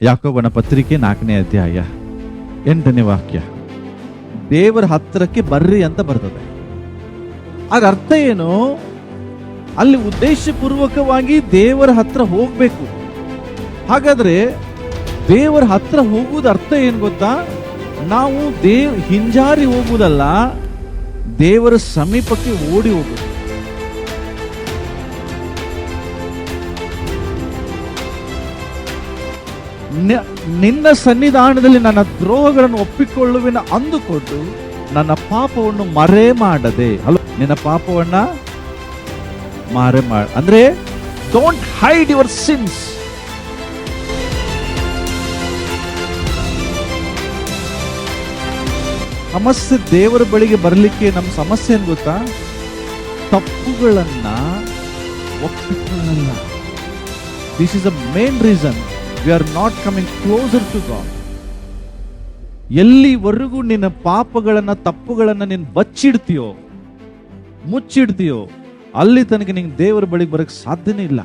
ಯಾಕೋಬನ ಪತ್ರಿಕೆ 4ನೇ ಅಧ್ಯಾಯ 8ನೇ ವಾಕ್ಯ. ದೇವರ ಹತ್ತಿರಕ್ಕೆ ಬರ್ರಿ ಅಂತ ಬರ್ತದೆ. ಅದ್ರ ಅರ್ಥ ಏನು? ಅಲ್ಲಿ ಉದ್ದೇಶಪೂರ್ವಕವಾಗಿ ದೇವರ ಹತ್ರ ಹೋಗ್ಬೇಕು. ಹಾಗಾದ್ರೆ ದೇವರ ಹತ್ರ ಹೋಗುವುದು ಅರ್ಥ ಏನು ಗೊತ್ತಾ? ನಾವು ಹಿಂಜಾರಿ ಹೋಗುವುದಲ್ಲ, ದೇವರ ಸಮೀಪಕ್ಕೆ ಓಡಿ ಹೋಗುದು. ನಿನ್ನ ಸನ್ನಿಧಾನದಲ್ಲಿ ನನ್ನ ದ್ರೋಹಗಳನ್ನು ಒಪ್ಪಿಕೊಳ್ಳುವಿನ ಅಂದುಕೊಂಡು ನನ್ನ ಪಾಪವನ್ನು ಮರೆ ಮಾಡದೆ. ನಿನ್ನ ಪಾಪವನ್ನ ಮರೆ ಮಾಡ ಅಂದ್ರೆ ಡೋಂಟ್ ಹೈಡ್ ಯುವರ್ ಸಿನ್ಸ್. ಸಮಸ್ಯೆ ದೇವರ ಬಳಿಗೆ ಬರಲಿಕ್ಕೆ ನಮ್ಮ ಸಮಸ್ಯೆ ಏನ್ ಗೊತ್ತಾ? ತಪ್ಪುಗಳನ್ನ ಒಪ್ಪಿಕೊಳ್ಳಲ್ಲ. This is a main reason we are not coming closer to God. ಎಲ್ಲಿವರೆಗೂ ನಿನ್ನ ಪಾಪಗಳನ್ನ ತಪ್ಪುಗಳನ್ನ ನೀನು ಬಚ್ಚಿಡ್ತೀಯೋ, ಮುಚ್ಚಿಡ್ತೀಯೋ, ಅಲ್ಲಿ ತನಕ ನಿಂಗೆ ದೇವರ ಬಳಿಗೆ ಬರಕ್ಕೆ ಸಾಧ್ಯನೇ ಇಲ್ಲ.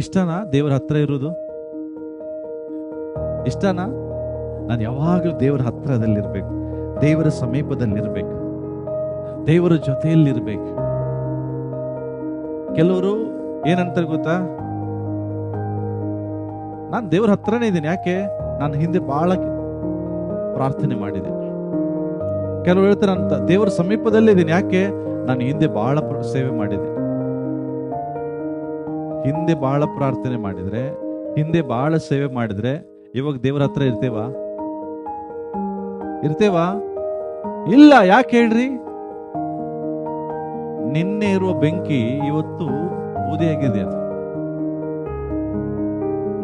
ಇಷ್ಟನಾ ದೇವರ ಹತ್ರ ಇರೋದು? ಇಷ್ಟನಾ? ನಾನು ಯಾವಾಗಲೂ ದೇವರ ಹತ್ರದಲ್ಲಿರ್ಬೇಕು, ದೇವರ ಸಮೀಪದಲ್ಲಿರ್ಬೇಕು, ದೇವರ ಜೊತೆಯಲ್ಲಿರ್ಬೇಕು. ಕೆಲವರು ಏನಂತಾರೆ ಗೊತ್ತಾ? ನಾನು ದೇವರ ಹತ್ರನೇ ಇದ್ದೀನಿ. ಯಾಕೆ? ನಾನು ಹಿಂದೆ ಬಹಳ ಪ್ರಾರ್ಥನೆ ಮಾಡಿದೆ. ಕೆಲವರು ಹೇಳ್ತಾರೆ ಅಂತ ದೇವರ ಸಮೀಪದಲ್ಲೇ ಇದ್ದೀನಿ. ಯಾಕೆ? ನಾನು ಹಿಂದೆ ಬಹಳ ಸೇವೆ ಮಾಡಿದೆ. ಹಿಂದೆ ಬಹಳ ಪ್ರಾರ್ಥನೆ ಮಾಡಿದ್ರೆ, ಹಿಂದೆ ಬಹಳ ಸೇವೆ ಮಾಡಿದ್ರೆ ಇವಾಗ ದೇವರ ಹತ್ರ ಇರ್ತೇವಾ? ಇಲ್ಲ. ಯಾಕೆ ಹೇಳ್ರಿ? ನಿನ್ನೆ ಇರುವ ಬೆಂಕಿ ಇವತ್ತು ಬೂದಿಯಾಗಿದೆ. ಅದು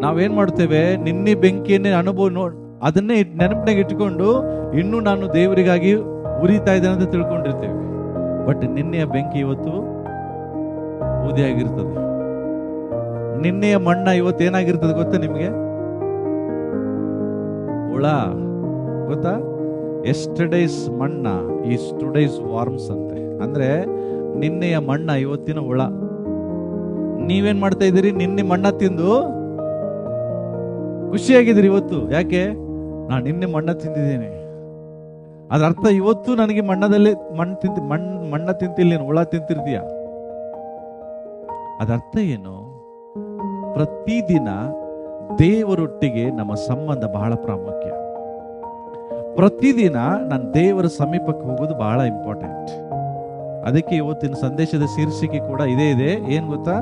ನಾವೇನ್ ಮಾಡ್ತೇವೆ? ನಿನ್ನೆ ಬೆಂಕಿಯನ್ನೇ ಅನುಭವ ಅದನ್ನೇ ನೆನಪಿನಾಗ ಇಟ್ಕೊಂಡು ಇನ್ನೂ ನಾನು ದೇವರಿಗಾಗಿ ಉರಿತಾ ಇದ್ದೇನೆ ಅಂತ ತಿಳ್ಕೊಂಡಿರ್ತೇವೆ. ಬಟ್ ನಿನ್ನೆಯ ಬೆಂಕಿ ಇವತ್ತು ಬೂದಿಯಾಗಿರ್ತದೆ. ನಿನ್ನೆಯ ಮಣ್ಣ ಇವತ್ತು ಏನಾಗಿರ್ತದೆ ಗೊತ್ತಾ ನಿಮ್ಗೆ? ಹುಳ. ಗೊತ್ತಾ? ಎಸ್ಟರ್ಡೇಸ್ ಮಣ್ಣ ಈಸ್ ಟುಡೇಸ್ ವಾರ್ಮ್ಸ್ ಅಂತೆ. ಅಂದ್ರೆ ನಿನ್ನೆಯ ಮಣ್ಣ ಇವತ್ತಿನ ಹುಳ. ನೀವೇನ್ ಮಾಡ್ತಾ ಇದ್ದೀರಿ? ನಿನ್ನೆ ಮಣ್ಣ ತಿಂದು ಖುಷಿಯಾಗಿದ್ದೀರಿ ಇವತ್ತು. ಯಾಕೆ? ನಾನು ನಿನ್ನೆ ಮಣ್ಣ ತಿಂದಿದ್ದೀನಿ. ಅದ್ರ ಅರ್ಥ ಇವತ್ತು ನನಗೆ ಮಣ್ಣದಲ್ಲಿ ಮಣ್ಣ ತಿಂತಿಲ್ಲ, ಹುಳ ತಿಂತಿರ್ತೀಯ. ಅದರ್ಥ ಏನು? ಪ್ರತಿದಿನ ದೇವರೊಟ್ಟಿಗೆ ನಮ್ಮ ಸಂಬಂಧ ಬಹಳ ಪ್ರಾಮುಖ್ಯ. ಪ್ರತಿದಿನ ನಾನು ದೇವರ ಸಮೀಪಕ್ಕೆ ಹೋಗೋದು ಬಹಳ ಇಂಪಾರ್ಟೆಂಟ್. ಅದಕ್ಕೆ ಇವತ್ತಿನ ಸಂದೇಶದ ಶೀರ್ಷಿಕೆ ಕೂಡ ಇದೇ ಇದೆ. ಏನ್ ಗೊತ್ತಾ?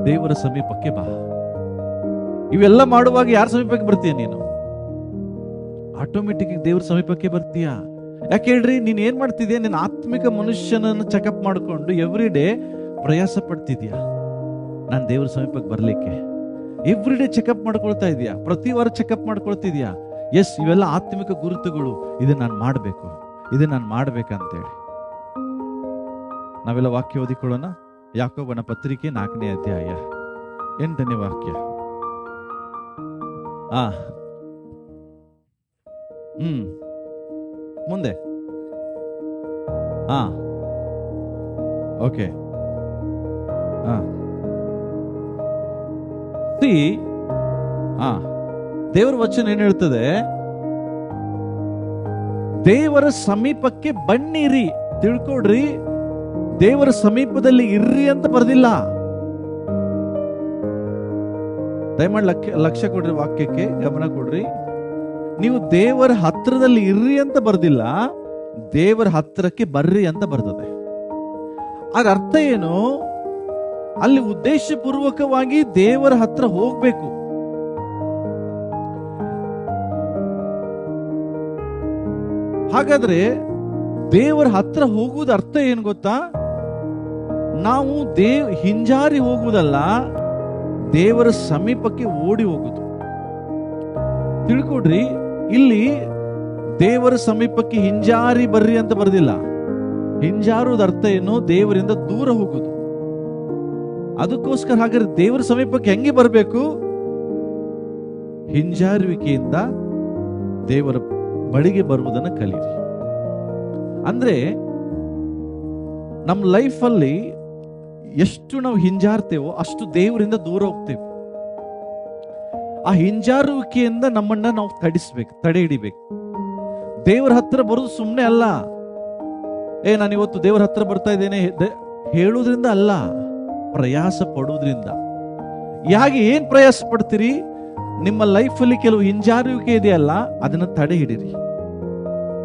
ದೇವರ ಸಮೀಪಕ್ಕೆ ಬಾ. ಇವೆಲ್ಲ ಮಾಡುವಾಗ ಯಾರ ಸಮೀಪಕ್ಕೆ ಬರ್ತೀಯ ನೀನು? ಆಟೋಮೆಟಿಕ್ ದೇವರ ಸಮೀಪಕ್ಕೆ ಬರ್ತೀಯ. ಯಾಕೆ ಹೇಳ್ರಿ? ನೀನ್ ಏನ್ ಮಾಡ್ತಿದ್ಯಾ? ನಿನ್ನ ಆತ್ಮಿಕ ಮನುಷ್ಯನನ್ನು ಚೆಕಪ್ ಮಾಡಿಕೊಂಡು ಎವ್ರಿ ಡೇ ಪ್ರಯಾಸ ಪಡ್ತಿದ್ಯಾ ನಾನು ದೇವರ ಸಮೀಪಕ್ಕೆ ಬರ್ಲಿಕ್ಕೆ. ಎವ್ರಿ ಡೇ ಚೆಕಪ್ ಮಾಡ್ಕೊಳ್ತಾ ಇದೀಯಾ? ಪ್ರತಿ ವಾರ ಚೆಕಪ್ ಮಾಡ್ಕೊಳ್ತಿದ್ಯಾ? ಎಸ್, ಇವೆಲ್ಲ ಆತ್ಮಿಕ ಗುರುತುಗಳು. ಇದನ್ನ ನಾನು ಮಾಡ್ಬೇಕು, ಇದನ್ನ ನಾನು ಮಾಡ್ಬೇಕಂತೇಳಿ. ನಾವೆಲ್ಲ ವಾಕ್ಯ ಓದಿಕೊಳ್ಳೋಣ. ಯಾಕೋಬನ ಪತ್ರಿಕೆ 4ನೇ ಅಧ್ಯಾಯ 8ನೇ ವಾಕ್ಯ. ಮುಂದೆ ಓಕೆ. ದೇವರ ವಚನ ಏನ್ ಹೇಳ್ತದೆ? ದೇವರ ಸಮೀಪಕ್ಕೆ ಬನ್ನಿರಿ. ತಿಳ್ಕೊಡ್ರಿ, ದೇವರ ಸಮೀಪದಲ್ಲಿ ಇರ್ರಿ ಅಂತ ಬರ್ದಿಲ್ಲ. ದಯಮಾಡಿ ಲಕ್ಷ್ಯ ಕೊಡ್ರಿ, ವಾಕ್ಯಕ್ಕೆ ಗಮನ ಕೊಡ್ರಿ. ನೀವು ದೇವರ ಹತ್ರದಲ್ಲಿ ಇರ್ರಿ ಅಂತ ಬರ್ದಿಲ್ಲ, ದೇವರ ಹತ್ರಕ್ಕೆ ಬರ್ರಿ ಅಂತ ಬರ್ತದೆ. ಅದ್ರ ಅರ್ಥ ಏನು? ಅಲ್ಲಿ ಉದ್ದೇಶಪೂರ್ವಕವಾಗಿ ದೇವರ ಹತ್ರ ಹೋಗ್ಬೇಕು. ಹಾಗಾದ್ರೆ ದೇವರ ಹತ್ರ ಹೋಗುವುದು ಅರ್ಥ ಏನು ಗೊತ್ತಾ? ನಾವು ಹಿಂಜಾರಿ ಹೋಗುವುದಲ್ಲ, ದೇವರ ಸಮೀಪಕ್ಕೆ ಓಡಿ ಹೋಗುದು. ತಿಳ್ಕೊಡ್ರಿ, ಇಲ್ಲಿ ದೇವರ ಸಮೀಪಕ್ಕೆ ಹಿಂಜಾರಿ ಬರ್ರಿ ಅಂತ ಬರ್ದಿಲ್ಲ. ಹಿಂಜಾರುವುದ ಅರ್ಥ ಏನು? ದೇವರಿಂದ ದೂರ ಹೋಗುದು. ಅದಕ್ಕೋಸ್ಕರ ಹಾಗಾದ್ರೆ ದೇವರ ಸಮೀಪಕ್ಕೆ ಹೆಂಗೆ ಬರಬೇಕು? ಹಿಂಜಾರುವಿಕೆಯಿಂದ ದೇವರ ಬಳಿಗೆ ಬರುವುದನ್ನು ಕಲೀರಿ. ಅಂದ್ರೆ ನಮ್ಮ ಲೈಫಲ್ಲಿ ಎಷ್ಟು ನಾವು ಹಿಂಜಾರ್ತೇವೋ ಅಷ್ಟು ದೇವರಿಂದ ದೂರ ಹೋಗ್ತೇವೆ. ಆ ಹಿಂಜಾರುವಿಕೆಯಿಂದ ನಮ್ಮನ್ನ ನಾವು ತಡೆ ಹಿಡಿಬೇಕು. ದೇವರ ಹತ್ರ ಬರೋದು ಸುಮ್ಮನೆ ಅಲ್ಲ. ನಾನು ಇವತ್ತು ದೇವರ ಹತ್ರ ಬರ್ತಾ ಇದ್ದೇನೆ ಹೇಳುವುದ್ರಿಂದ ಅಲ್ಲ, ಪ್ರಯಾಸ ಪಡುವುದರಿಂದ. ಯಾಕೆ ಏನ್ ಪ್ರಯಾಸ ಪಡ್ತೀರಿ? ನಿಮ್ಮ ಲೈಫಲ್ಲಿ ಕೆಲವು ಹಿಂಜಾರುವಿಕೆ ಇದೆಯಲ್ಲ, ಅದನ್ನ ತಡೆ ಹಿಡಿರಿ.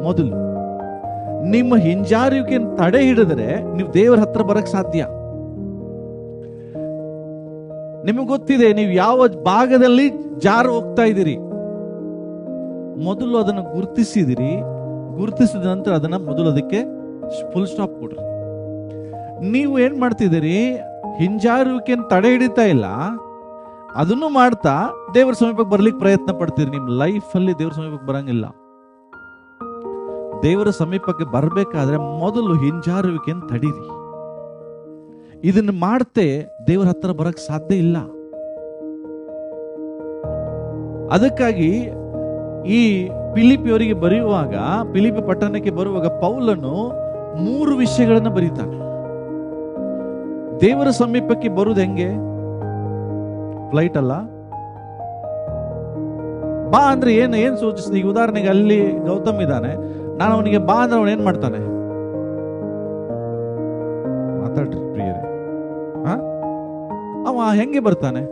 ಮೊದಲು ನಿಮ್ಮ ಹಿಂಜಾರುವಿಕೆಯನ್ನು ತಡೆ ಹಿಡಿದ್ರೆ ನೀವು ದೇವರ ಹತ್ರ ಬರಕ್ ಸಾಧ್ಯ. ನಿಮಗೆ ಗೊತ್ತಿದೆ ನೀವು ಯಾವ ಭಾಗದಲ್ಲಿ ಜಾರು ಹೋಗ್ತಾ ಇದ್ದೀರಿ. ಮೊದಲು ಅದನ್ನು ಗುರುತಿಸಿದಿರಿ. ಗುರುತಿಸಿದ ನಂತರ ಅದನ್ನ ಮೊದಲು ಅದಕ್ಕೆ ಫುಲ್ ಸ್ಟಾಪ್ ಕೊಡ್ರಿ. ನೀವು ಏನ್ ಮಾಡ್ತಿದ್ದೀರಿ? ಹಿಂಜಾರುವಿಕೆಯನ್ನು ತಡೆ ಹಿಡಿತಾ ಇಲ್ಲ, ಅದನ್ನು ಮಾಡ್ತಾ ದೇವರ ಸಮೀಪಕ್ಕೆ ಬರ್ಲಿಕ್ಕೆ ಪ್ರಯತ್ನ ಪಡ್ತೀರಿ. ನಿಮ್ಮ ಲೈಫಲ್ಲಿ ದೇವರ ಸಮೀಪಕ್ಕೆ ಬರಂಗಿಲ್ಲ. ದೇವರ ಸಮೀಪಕ್ಕೆ ಬರಬೇಕಾದ್ರೆ ಮೊದಲು ಹಿಂಜಾರುವಿಕೆಯನ್ನು ತಡೀರಿ. ಇದನ್ನು ಮಾಡ್ತೆ ದೇವರ ಹತ್ರ ಬರಕ್ ಸಾಧ್ಯ ಇಲ್ಲ. ಅದಕ್ಕಾಗಿ ಈ ಫಿಲಿಪಿಯವರಿಗೆ ಬರೆಯುವಾಗ, ಫಿಲಿಪಿ ಪಟ್ಟಣಕ್ಕೆ ಬರುವಾಗ ಪೌಲನು 3 ವಿಷಯಗಳನ್ನ ಬರೀತಾನೆ. ದೇವರ ಸಮೀಪಕ್ಕೆ ಬರುವುದು ಹೆಂಗೆ? ಫ್ಲೈಟ್ ಅಲ್ಲ. ಬಾ ಅಂದ್ರೆ ಏನ್ ಸೂಚಿಸ್ತದೆ? ಈಗ ಉದಾಹರಣೆಗೆ ಅಲ್ಲಿ ಗೌತಮ್ ಇದ್ದಾನೆ, ನಾನು ಅವನಿಗೆ ಬಾ ಅಂದ್ರೆ ಅವನು ಏನ್ ಮಾಡ್ತಾನೆ? ಮಾತಾಡ್ರಿ ಪ್ರಿಯರೇ, ಅವ ಹೆಂಗೆ ಬರ್ತಾನೆ?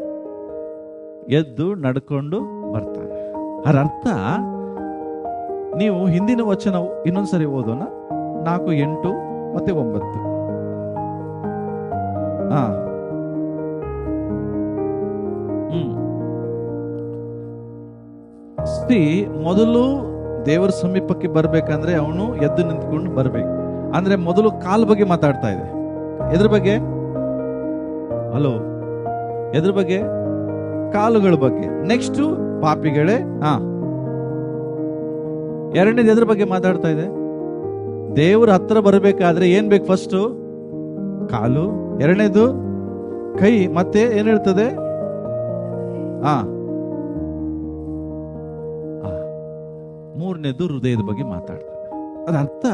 ಎದ್ದು ನಡ್ಕೊಂಡು ಬರ್ತಾನೆ. ಅದರ ಅರ್ಥ, ನೀವು ಹಿಂದಿನ ವಚನ ಇನ್ನೊಂದ್ಸರಿ ಓದೋಣ. 4, 8 ಮತ್ತೆ 9. ಮೊದಲು ದೇವರ ಸಮೀಪಕ್ಕೆ ಬರ್ಬೇಕಂದ್ರೆ ಅವನು ಎದ್ದು ನಿಂತ್ಕೊಂಡು ಬರ್ಬೇಕು. ಅಂದ್ರೆ ಮೊದಲು ಕಾಲ್ ಬಗ್ಗೆ ಮಾತಾಡ್ತಾ ಇದೆ. ಎದ್ರ ಬಗ್ಗೆ? ಹಲೋ, ಎದ್ರ ಬಗ್ಗೆ? ಕಾಲುಗಳ ಬಗ್ಗೆ. ನೆಕ್ಸ್ಟ್ ಪಾಪಿಗಳೇ. ಎರಡನೇದು ಎದ್ರ ಬಗ್ಗೆ ಮಾತಾಡ್ತಾ ಇದೆ? ದೇವರ ಹತ್ರ ಬರಬೇಕಾದ್ರೆ ಏನ್ ಬೇಕು? ಫಸ್ಟ್ ಕಾಲು, ಎರಡನೇದು ಕೈ, ಮತ್ತೆ ಏನ್ ಹೇಳ್ತದೆ? ಮೂರನೇದು ಹೃದಯದ ಬಗ್ಗೆ ಮಾತಾಡ್ತದೆ. ಅದರ್ಥ,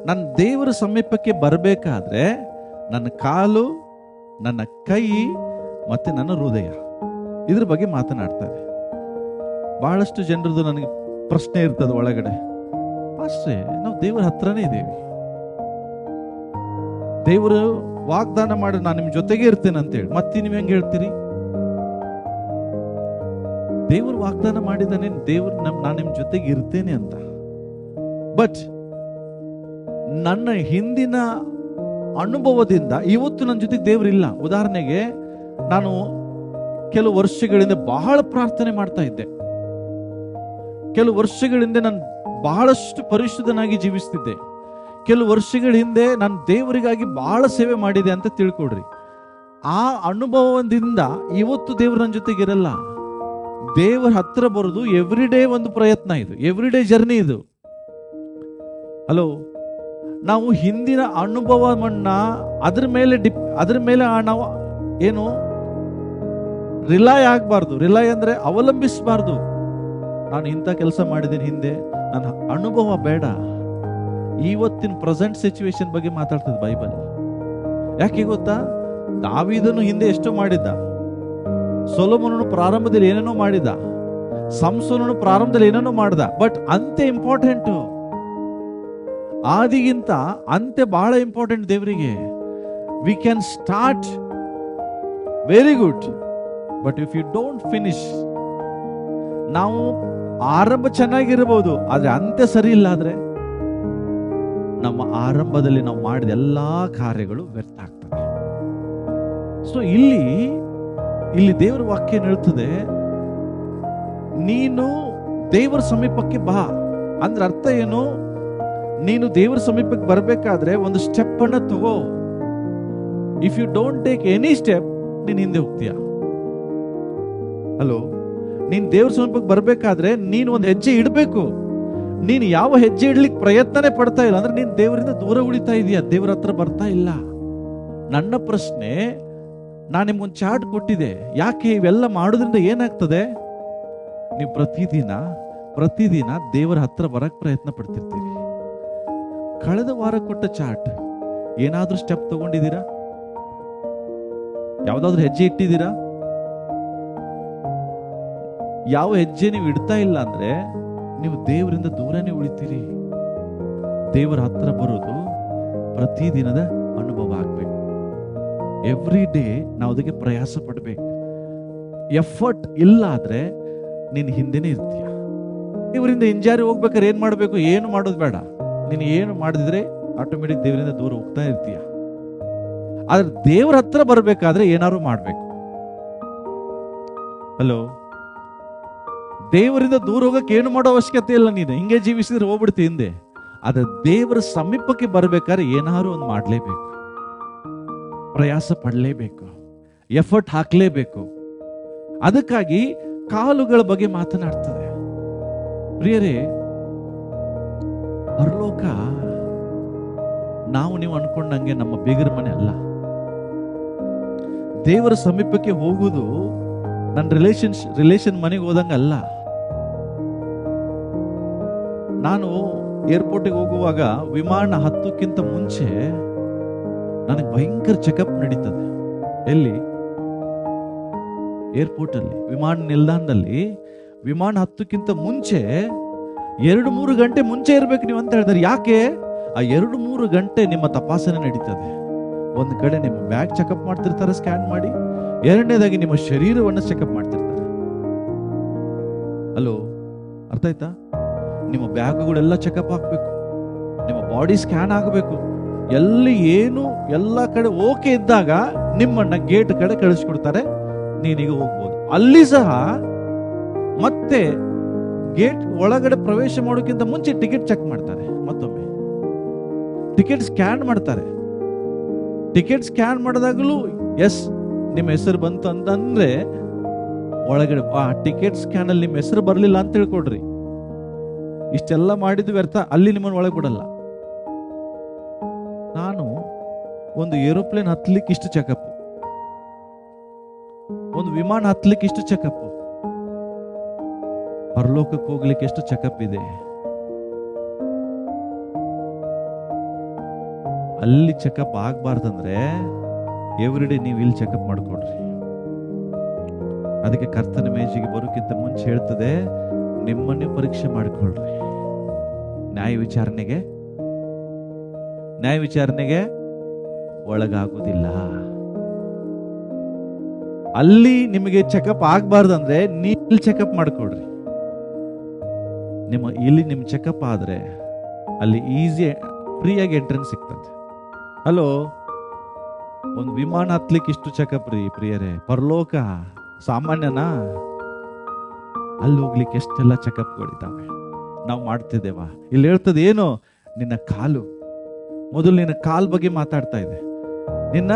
ನನ್ನ ದೇವರ ಸಮೀಪಕ್ಕೆ ಬರಬೇಕಾದ್ರೆ ನನ್ನ ಕಾಲು, ನನ್ನ ಕೈ ಮತ್ತೆ ನನ್ನ ಹೃದಯ, ಇದ್ರ ಬಗ್ಗೆ ಮಾತನಾಡ್ತಾರೆ. ಬಹಳಷ್ಟು ಜನರದು ನನಗೆ ಪ್ರಶ್ನೆ ಇರ್ತದೆ ಒಳಗಡೆ, ಅಷ್ಟೇ ನಾವು ದೇವರ ಹತ್ರನೇ ಇದ್ದೇವೆ, ದೇವರು ವಾಗ್ದಾನ ಮಾಡಿ ನಾನು ನಿಮ್ ಜೊತೆಗೆ ಇರ್ತೇನೆ ಅಂತೇಳಿ, ಮತ್ತೆ ನೀವ್ ಹೆಂಗ್ ಹೇಳ್ತೀರಿ? ದೇವರು ವಾಗ್ದಾನ ಮಾಡಿದಾನೆ, ದೇವರು ನಾನು ನಿಮ್ ಜೊತೆಗೆ ಇರ್ತೇನೆ ಅಂತ. ಬಟ್ ನನ್ನ ಹಿಂದಿನ ಅನುಭವದಿಂದ ಇವತ್ತು ನನ್ನ ಜೊತೆಗೆ ದೇವರಿಲ್ಲ. ಉದಾಹರಣೆಗೆ, ನಾನು ಕೆಲವು ವರ್ಷಗಳಿಂದ ಬಹಳ ಪ್ರಾರ್ಥನೆ ಮಾಡ್ತಾ ಇದ್ದೆ. ಕೆಲವು ವರ್ಷಗಳಿಂದ ನಾನು ಬಹಳಷ್ಟು ಪರಿಶುದ್ಧನಾಗಿ ಜೀವಿಸ್ತಿದ್ದೆ. ಕೆಲವು ವರ್ಷಗಳ ಹಿಂದೆ ನಾನು ದೇವರಿಗಾಗಿ ಬಹಳ ಸೇವೆ ಮಾಡಿದೆ ಅಂತ ತಿಳ್ಕೊಡ್ರಿ. ಆ ಅನುಭವದಿಂದ ಇವತ್ತು ದೇವರು ನನ್ನ ಜೊತೆಗಿರಲ್ಲ. ದೇವರ ಹತ್ರ ಬರೋದು ಎವ್ರಿ ಡೇ ಒಂದು ಪ್ರಯತ್ನ, ಇದು ಎವ್ರಿ ಡೇ ಜರ್ನಿ ಇದು. ಹಲೋ, ನಾವು ಹಿಂದಿನ ಅನುಭವವನ್ನ ಅದ್ರ ಮೇಲೆ ನಾವು ಏನು ರಿಲೈ ಆಗಬಾರ್ದು. ರಿಲೈ ಅಂದ್ರೆ ಅವಲಂಬಿಸಬಾರ್ದು. ನಾನು ಇಂಥ ಕೆಲಸ ಮಾಡಿದ್ದೀನಿ ಹಿಂದೆ, ನನ್ನ ಅನುಭವ ಬೇಡ. ಇವತ್ತಿನ ಪ್ರೆಸೆಂಟ್ ಸಿಚುವೇಶನ್ ಬಗ್ಗೆ ಮಾತಾಡ್ತದೆ ಬೈಬಲ್. ಯಾಕೆ ಗೊತ್ತಾ? ದಾವೀದನು ಹಿಂದೆ ಎಷ್ಟೋ ಮಾಡಿದ್ದ, ಸೊಲೊಮೋನನು ಪ್ರಾರಂಭದಲ್ಲಿ ಏನೇನೋ ಮಾಡಿದ, ಸಂಸೋನನು ಪ್ರಾರಂಭದಲ್ಲಿ ಏನೇನೋ ಮಾಡ್ದ. ಬಟ್ ಅಂತ್ಯ ಇಂಪಾರ್ಟೆಂಟ್. ಆದಿಗಿಂತ ಅಂತ್ಯ ಬಹಳ ಇಂಪಾರ್ಟೆಂಟ್ ದೇವರಿಗೆ. We can start very good, but if you don't finish, ನಾವು ಆರಂಭ ಚೆನ್ನಾಗಿರಬಹುದು, ಆದ್ರೆ ಅಂತ್ಯ ಸರಿ ಇಲ್ಲ ಆದ್ರೆ ನಮ್ಮ ಆರಂಭದಲ್ಲಿ ನಾವು ಮಾಡಿದ ಎಲ್ಲಾ ಕಾರ್ಯಗಳು ವ್ಯರ್ಥ ಆಗ್ತವೆ. ಸೊ ಇಲ್ಲಿ ದೇವರ ವಾಕ್ಯ ಹೇಳ್ತದೆ, ನೀನು ದೇವರ ಸಮೀಪಕ್ಕೆ ಬಾ ಅಂದ್ರೆ ಅರ್ಥ ಏನು? ನೀನು ದೇವರ ಸಮೀಪಕ್ಕೆ ಬರಬೇಕಾದ್ರೆ ಒಂದು ಸ್ಟೆಪ್ ಅನ್ನ ತಗೋ. If you don't take any step, ನೀನ್ ಹಿಂದೆ ಹೋಗ್ತೀಯ. ಹಲೋ, ನೀನ್ ದೇವ್ರ ಸಮೀಪಕ್ಕೆ ಬರ್ಬೇಕಾದ್ರೆ ನೀನು ಒಂದು ಹೆಜ್ಜೆ ಇಡಬೇಕು. ನೀನು ಯಾವ ಹೆಜ್ಜೆ ಇಡ್ಲಿಕ್ಕೆ ಪ್ರಯತ್ನನೇ ಪಡ್ತಾ ಇಲ್ಲ ಅಂದ್ರೆ ನೀನ್ ದೇವರಿಂದ ದೂರ ಉಳಿತಾ ಇದೀಯ, ದೇವರ ಹತ್ರ ಬರ್ತಾ ಇಲ್ಲ. ನನ್ನ ಪ್ರಶ್ನೆ, ನಾನು ನಿಮ್ಗೊಂದು ಚಾರ್ಟ್ ಕೊಟ್ಟಿದೆ. ಯಾಕೆ ಇವೆಲ್ಲ ಮಾಡೋದ್ರಿಂದ ಏನಾಗ್ತದೆ? ನೀವು ಪ್ರತಿದಿನ ದೇವರ ಹತ್ರ ಬರಕ್ ಪ್ರಯತ್ನ ಪಡ್ತಿರ್ತೀರಿ. ಕಳೆದ ವಾರ ಕೊಟ್ಟ ಚಾರ್ಟ್, ಏನಾದ್ರೂ ಸ್ಟೆಪ್ ತಗೊಂಡಿದ್ದೀರಾ? ಯಾವ್ದಾದ್ರು ಹೆಜ್ಜೆ ಇಟ್ಟಿದ್ದೀರಾ? ಯಾವ ಹೆಜ್ಜೆ ನೀವು ಇಡ್ತಾ ಇಲ್ಲ ಅಂದ್ರೆ ನೀವು ದೇವರಿಂದ ದೂರನೇ ಉಳಿತೀರಿ. ದೇವರ ಹತ್ರ ಬರೋದು ಪ್ರತಿದಿನದ ಅನುಭವ ಆಗ್ಬೇಕು. ಎವ್ರಿ ಡೇ ನಾವು ಅದಕ್ಕೆ ಪ್ರಯಾಸ ಪಡ್ಬೇಕು. ಎಫರ್ಟ್ ಇಲ್ಲ ಆದ್ರೆ ನೀನು ಹಿಂದೆನೇ ಇರ್ತೀಯ. ದೇವರಿಂದ ಹಿಂಜಾರಿ ಹೋಗ್ಬೇಕಾದ್ರೆ ಏನ್ ಮಾಡ್ಬೇಕು? ಏನು ಮಾಡೋದು ಬೇಡ. ನೀನು ಏನು ಮಾಡಿದ್ರೆ ಆಟೋಮೆಟಿಕ್ ದೇವರಿಂದ ದೂರ ಹೋಗ್ತಾ ಇರ್ತೀಯ. ಆದ್ರೆ ದೇವರ ಹತ್ರ ಬರ್ಬೇಕಾದ್ರೆ ಏನಾದ್ರು ಮಾಡ್ಬೇಕು. ಹಲೋ, ದೇವರಿಂದ ದೂರ ಹೋಗಕ್ಕೆ ಏನು ಮಾಡೋ ಅವಶ್ಯಕತೆ ಇಲ್ಲ. ನೀನು ಹಿಂಗೆ ಜೀವಿಸಿದ್ರೆ ಹೋಗ್ಬಿಡ್ತಿ ಹಿಂದೆ. ಆದ್ರೆ ದೇವರ ಸಮೀಪಕ್ಕೆ ಬರ್ಬೇಕಾದ್ರೆ ಏನಾದ್ರು ಒಂದು ಮಾಡ್ಲೇಬೇಕು, ಪ್ರಯಾಸ ಪಡಲೇಬೇಕು, ಎಫರ್ಟ್ ಹಾಕ್ಲೇಬೇಕು. ಅದಕ್ಕಾಗಿ ಕಾಲುಗಳ ಬಗ್ಗೆ ಮಾತನಾಡ್ತದೆ. ಪ್ರಿಯರೇ, ಪರಲೋಕ ನಾವು ನೀವು ಅನ್ಕೊಂಡಂಗೆ ನಮ್ಮ ಬೀಗರ ಮನೆ ಅಲ್ಲ. ದೇವರ ಸಮೀಪಕ್ಕೆ ಹೋಗುವುದು ನನ್ನ ರಿಲೇಷನ್ ಮನೆಗೆ ಹೋದಂಗಲ್ಲ. ನಾನು ಏರ್ಪೋರ್ಟಿಗೆ ಹೋಗುವಾಗ ವಿಮಾನ ಹತ್ತಕ್ಕಿಂತ ಮುಂಚೆ ನನಗೆ ಭಯಂಕರ ಚೆಕಪ್ ನಡೀತದೆ. ಎಲ್ಲಿ? ಏರ್ಪೋರ್ಟ್ ಅಲ್ಲಿ, ವಿಮಾನ ನಿಲ್ದಾಣದಲ್ಲಿ. ವಿಮಾನ ಹತ್ತಕ್ಕಿಂತ ಮುಂಚೆ 2-3 ಗಂಟೆ ಮುಂಚೆ ಇರ್ಬೇಕು ನೀವು ಅಂತ ಹೇಳ್ತಾರೆ. ಯಾಕೆ? ಆ 2-3 ಗಂಟೆ ನಿಮ್ಮ ತಪಾಸಣೆ ನಡೀತದೆ. ಒಂದು ಕಡೆ ನಿಮ್ಮ ಬ್ಯಾಗ್ ಚೆಕಪ್ ಮಾಡ್ತಿರ್ತಾರೆ ಸ್ಕ್ಯಾನ್ ಮಾಡಿ, ಎರಡನೇದಾಗಿ ನಿಮ್ಮ ಶರೀರವನ್ನು ಚೆಕಪ್ ಮಾಡ್ತಿರ್ತಾರೆ. ಹಲೋ, ಅರ್ಥ ಆಯ್ತಾ? ನಿಮ್ಮ ಬ್ಯಾಗ್ಗಳೆಲ್ಲ ಚೆಕಪ್ ಆಗ್ಬೇಕು, ನಿಮ್ಮ ಬಾಡಿ ಸ್ಕ್ಯಾನ್ ಆಗಬೇಕು. ಎಲ್ಲಿ ಏನು ಎಲ್ಲ ಕಡೆ ಓಕೆ ಇದ್ದಾಗ ನಿಮ್ಮನ್ನ ಗೇಟ್ ಕಡೆ ಕಳಿಸ್ಕೊಡ್ತಾರೆ, ನೀನೀಗ ಹೋಗ್ಬೋದು. ಅಲ್ಲಿ ಸಹ ಮತ್ತೆ ಗೇಟ್ ಒಳಗಡೆ ಪ್ರವೇಶ ಮಾಡೋಕ್ಕಿಂತ ಮುಂಚೆ ಟಿಕೆಟ್ ಚೆಕ್ ಮಾಡ್ತಾರೆ. ಮತ್ತೊಮ್ಮೆ ಟಿಕೆಟ್ ಸ್ಕ್ಯಾನ್ ಮಾಡ್ತಾರೆ. ಟಿಕೆಟ್ ಸ್ಕ್ಯಾನ್ ಮಾಡಿದಾಗಲೂ ಎಸ್ ನಿಮ್ಮ ಹೆಸರು ಬಂತು ಅಂತಂದ್ರೆ ಒಳಗಡೆ ಟಿಕೆಟ್ ಸ್ಕ್ಯಾನ್ ಅಲ್ಲಿ ನಿಮ್ಮ ಹೆಸರು ಬರಲಿಲ್ಲ ಅಂತ ತಿಳ್ಕೊಡ್ರಿ. ಇಷ್ಟೆಲ್ಲ ಮಾಡಿದ್ದು ವ್ಯರ್ಥ. ಅಲ್ಲಿ ನಿಮ್ಮನ್ನು ಒಳಗೆ ಬಿಡಲ್ಲ. ನಾನು ಒಂದು ಏರೋಪ್ಲೇನ್ ಹತ್ಲಿಕ್ಕೆ ಇಷ್ಟು ಚೆಕಪ್, ಒಂದು ವಿಮಾನ ಹತ್ಲಿಕ್ಕೆ ಇಷ್ಟು ಚೆಕಪ್, ಪರಲೋಕಕ್ಕೆ ಹೋಗ್ಲಿಕ್ಕೆ ಎಷ್ಟು ಚೆಕಪ್ ಇದೆ. ಅಲ್ಲಿ ಚೆಕಪ್ ಆಗ್ಬಾರ್ದಂದ್ರೆ ಎವ್ರಿಡೇ ನೀವು ಇಲ್ಲಿ ಚೆಕಪ್ ಮಾಡ್ಕೊಡ್ರಿ. ಅದಕ್ಕೆ ಕರ್ತನ ಮೇಜಿಗೆ ಬರೋಕ್ಕಿಂತ ಮುಂಚೆ ಹೇಳ್ತದೆ, ನಿಮ್ಮನ್ನೇ ಪರೀಕ್ಷೆ ಮಾಡಿಕೊಳ್ಳ್ರಿ. ನ್ಯಾಯ ವಿಚಾರಣೆಗೆ ಒಳಗಾಗುವುದಿಲ್ಲ. ಅಲ್ಲಿ ನಿಮಗೆ ಚೆಕಪ್ ಆಗ್ಬಾರ್ದಂದ್ರೆ ನೀವು ಚೆಕಪ್ ಮಾಡ್ಕೊಡ್ರಿ. ನಿಮ್ ಚೆಕಪ್ ಆದ್ರೆ ಅಲ್ಲಿ ಈಸಿ ಫ್ರೀಯಾಗಿ ಎಂಟ್ರೆನ್ಸ್ ಸಿಗ್ತದೆ. ಹಲೋ, ಒಂದು ವಿಮಾನ ಹತ್ಲಿಕ್ಕೆ ಇಷ್ಟು ಚೆಕಪ್ ರೀ ಪ್ರಿಯರೇ. ಪರಲೋಕ ಸಾಮಾನ್ಯನಾ? ಅಲ್ಲಿ ಹೋಗ್ಲಿಕ್ಕೆ ಎಷ್ಟೆಲ್ಲ ಚೆಕಪ್ಗಳಿದ್ದಾವೆ. ನಾವು ಮಾಡ್ತಿದ್ದೇವಾ? ಇಲ್ಲಿ ಹೇಳ್ತದೆ ಏನು? ನಿನ್ನ ಕಾಲು, ಮೊದಲು ನಿನ್ನ ಕಾಲ್ ಬಗ್ಗೆ ಮಾತಾಡ್ತಾ ಇದೆ, ನಿನ್ನ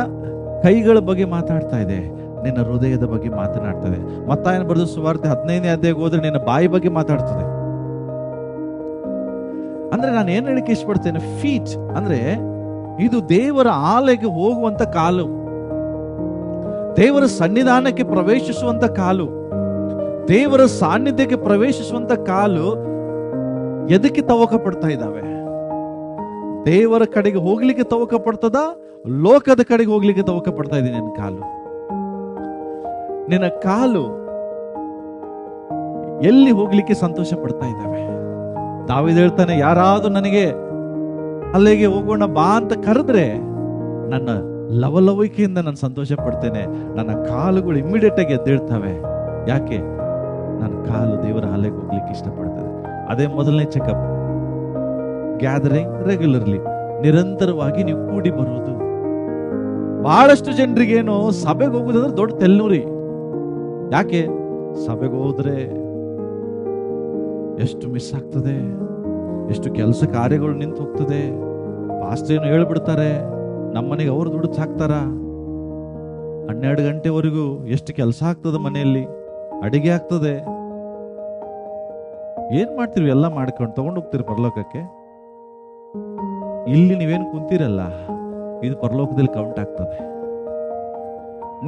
ಕೈಗಳ ಬಗ್ಗೆ ಮಾತಾಡ್ತಾ ಇದೆ, ನಿನ್ನ ಹೃದಯದ ಬಗ್ಗೆ ಮಾತನಾಡ್ತದೆ. ಮತ್ತಾಯನ ಬರೆದ ಸುವಾರ್ತೆ 15ನೇ ಅಧ್ಯಾಯಕ್ಕೆ ಹೋದ್ರೆ ನಿನ್ನ ಬಾಯಿ ಬಗ್ಗೆ ಮಾತಾಡ್ತದೆ. ಅಂದ್ರೆ ನಾನು ಏನ್ ಹೇಳಿಕೆ ಇಷ್ಟಪಡ್ತೇನೆ, ಫೀಟ್ ಅಂದ್ರೆ ಇದು ದೇವರ ಆಲಯಕ್ಕೆ ಹೋಗುವಂತ ಕಾಲು, ದೇವರ ಸನ್ನಿಧಾನಕ್ಕೆ ಪ್ರವೇಶಿಸುವಂತ ಕಾಲು, ದೇವರ ಸಾನ್ನಿಧ್ಯಕ್ಕೆ ಪ್ರವೇಶಿಸುವಂತ ಕಾಲು. ಎದಕ್ಕೆ ತವಕ ಪಡ್ತಾ ಇದ್ದಾವೆ? ದೇವರ ಕಡೆಗೆ ಹೋಗ್ಲಿಕ್ಕೆ ತವಕ ಪಡ್ತದ, ಲೋಕದ ಕಡೆಗೆ ಹೋಗ್ಲಿಕ್ಕೆ ತವಕ ಪಡ್ತಾ ಇದೆ ನಿನ್ನ ಕಾಲು. ನಿನ್ನ ಕಾಲು ಎಲ್ಲಿ ಹೋಗ್ಲಿಕ್ಕೆ ಸಂತೋಷ ಪಡ್ತಾ ಇದ್ದಾವೆ? ದಾವೀದ ಹೇಳ್ತಾನೆ, ಯಾರಾದ್ರೂ ನನಗೆ ಅಲ್ಲಿಗೆ ಹೋಗೋಣ ಬಾ ಅಂತ ಕರೆದ್ರೆ ನನ್ನ ಲವಲವಿಕೆಯಿಂದ ನಾನು ಸಂತೋಷ ಪಡ್ತೇನೆ. ನನ್ನ ಕಾಲುಗಳು ಇಮ್ಮಿಡಿಯೇಟ್ ಆಗಿ ಎದ್ದೇಳ್ತವೆ. ಯಾಕೆ? ನನ್ನ ಕಾಲು ದೇವರ ಅಲ್ಲಿಗೆ ಹೋಗ್ಲಿಕ್ಕೆ ಇಷ್ಟಪಡ್ತದೆ. ಅದೇ ಮೊದಲನೇ ಚೆಕಪ್. ಗ್ಯಾದರಿಂಗ್ ರೆಗ್ಯುಲರ್ಲಿ, ನಿರಂತರವಾಗಿ ನೀವು ಕೂಡಿ ಬರುವುದು. ಬಹಳಷ್ಟು ಜನರಿಗೇನು ಸಭೆಗೆ ಹೋಗುದಂದ್ರೆ ದೊಡ್ಡ ತೆಲ್ನೂರಿ. ಯಾಕೆ? ಸಭೆಗೆ ಹೋದ್ರೆ ಎಷ್ಟು ಮಿಸ್ ಆಗ್ತದೆ, ಎಷ್ಟು ಕೆಲಸ ಕಾರ್ಯಗಳು ನಿಂತು ಹೋಗ್ತದೆ. ಪಾಸ್ಟರ್ ಏನು ಹೇಳ್ಬಿಡ್ತಾರೆ, ನಮ್ಮನೆಗೆ ಅವ್ರು ದುಡ್ಡು ಹಾಕ್ತಾರ. 12 ಗಂಟೆವರೆಗೂ ಎಷ್ಟು ಕೆಲಸ ಆಗ್ತದೆ, ಮನೆಯಲ್ಲಿ ಅಡಿಗೆ ಆಗ್ತದೆ. ಏನ್ ಮಾಡ್ತೀವಿ? ಎಲ್ಲ ಮಾಡ್ಕೊಂಡು ತಗೊಂಡು ಹೋಗ್ತೀರಿ ಪರಲೋಕಕ್ಕೆ. ಇಲ್ಲಿ ನೀವೇನು ಕುಂತೀರಲ್ಲ, ಇದು ಪರಲೋಕದಲ್ಲಿ ಕೌಂಟ್ ಆಗ್ತದೆ.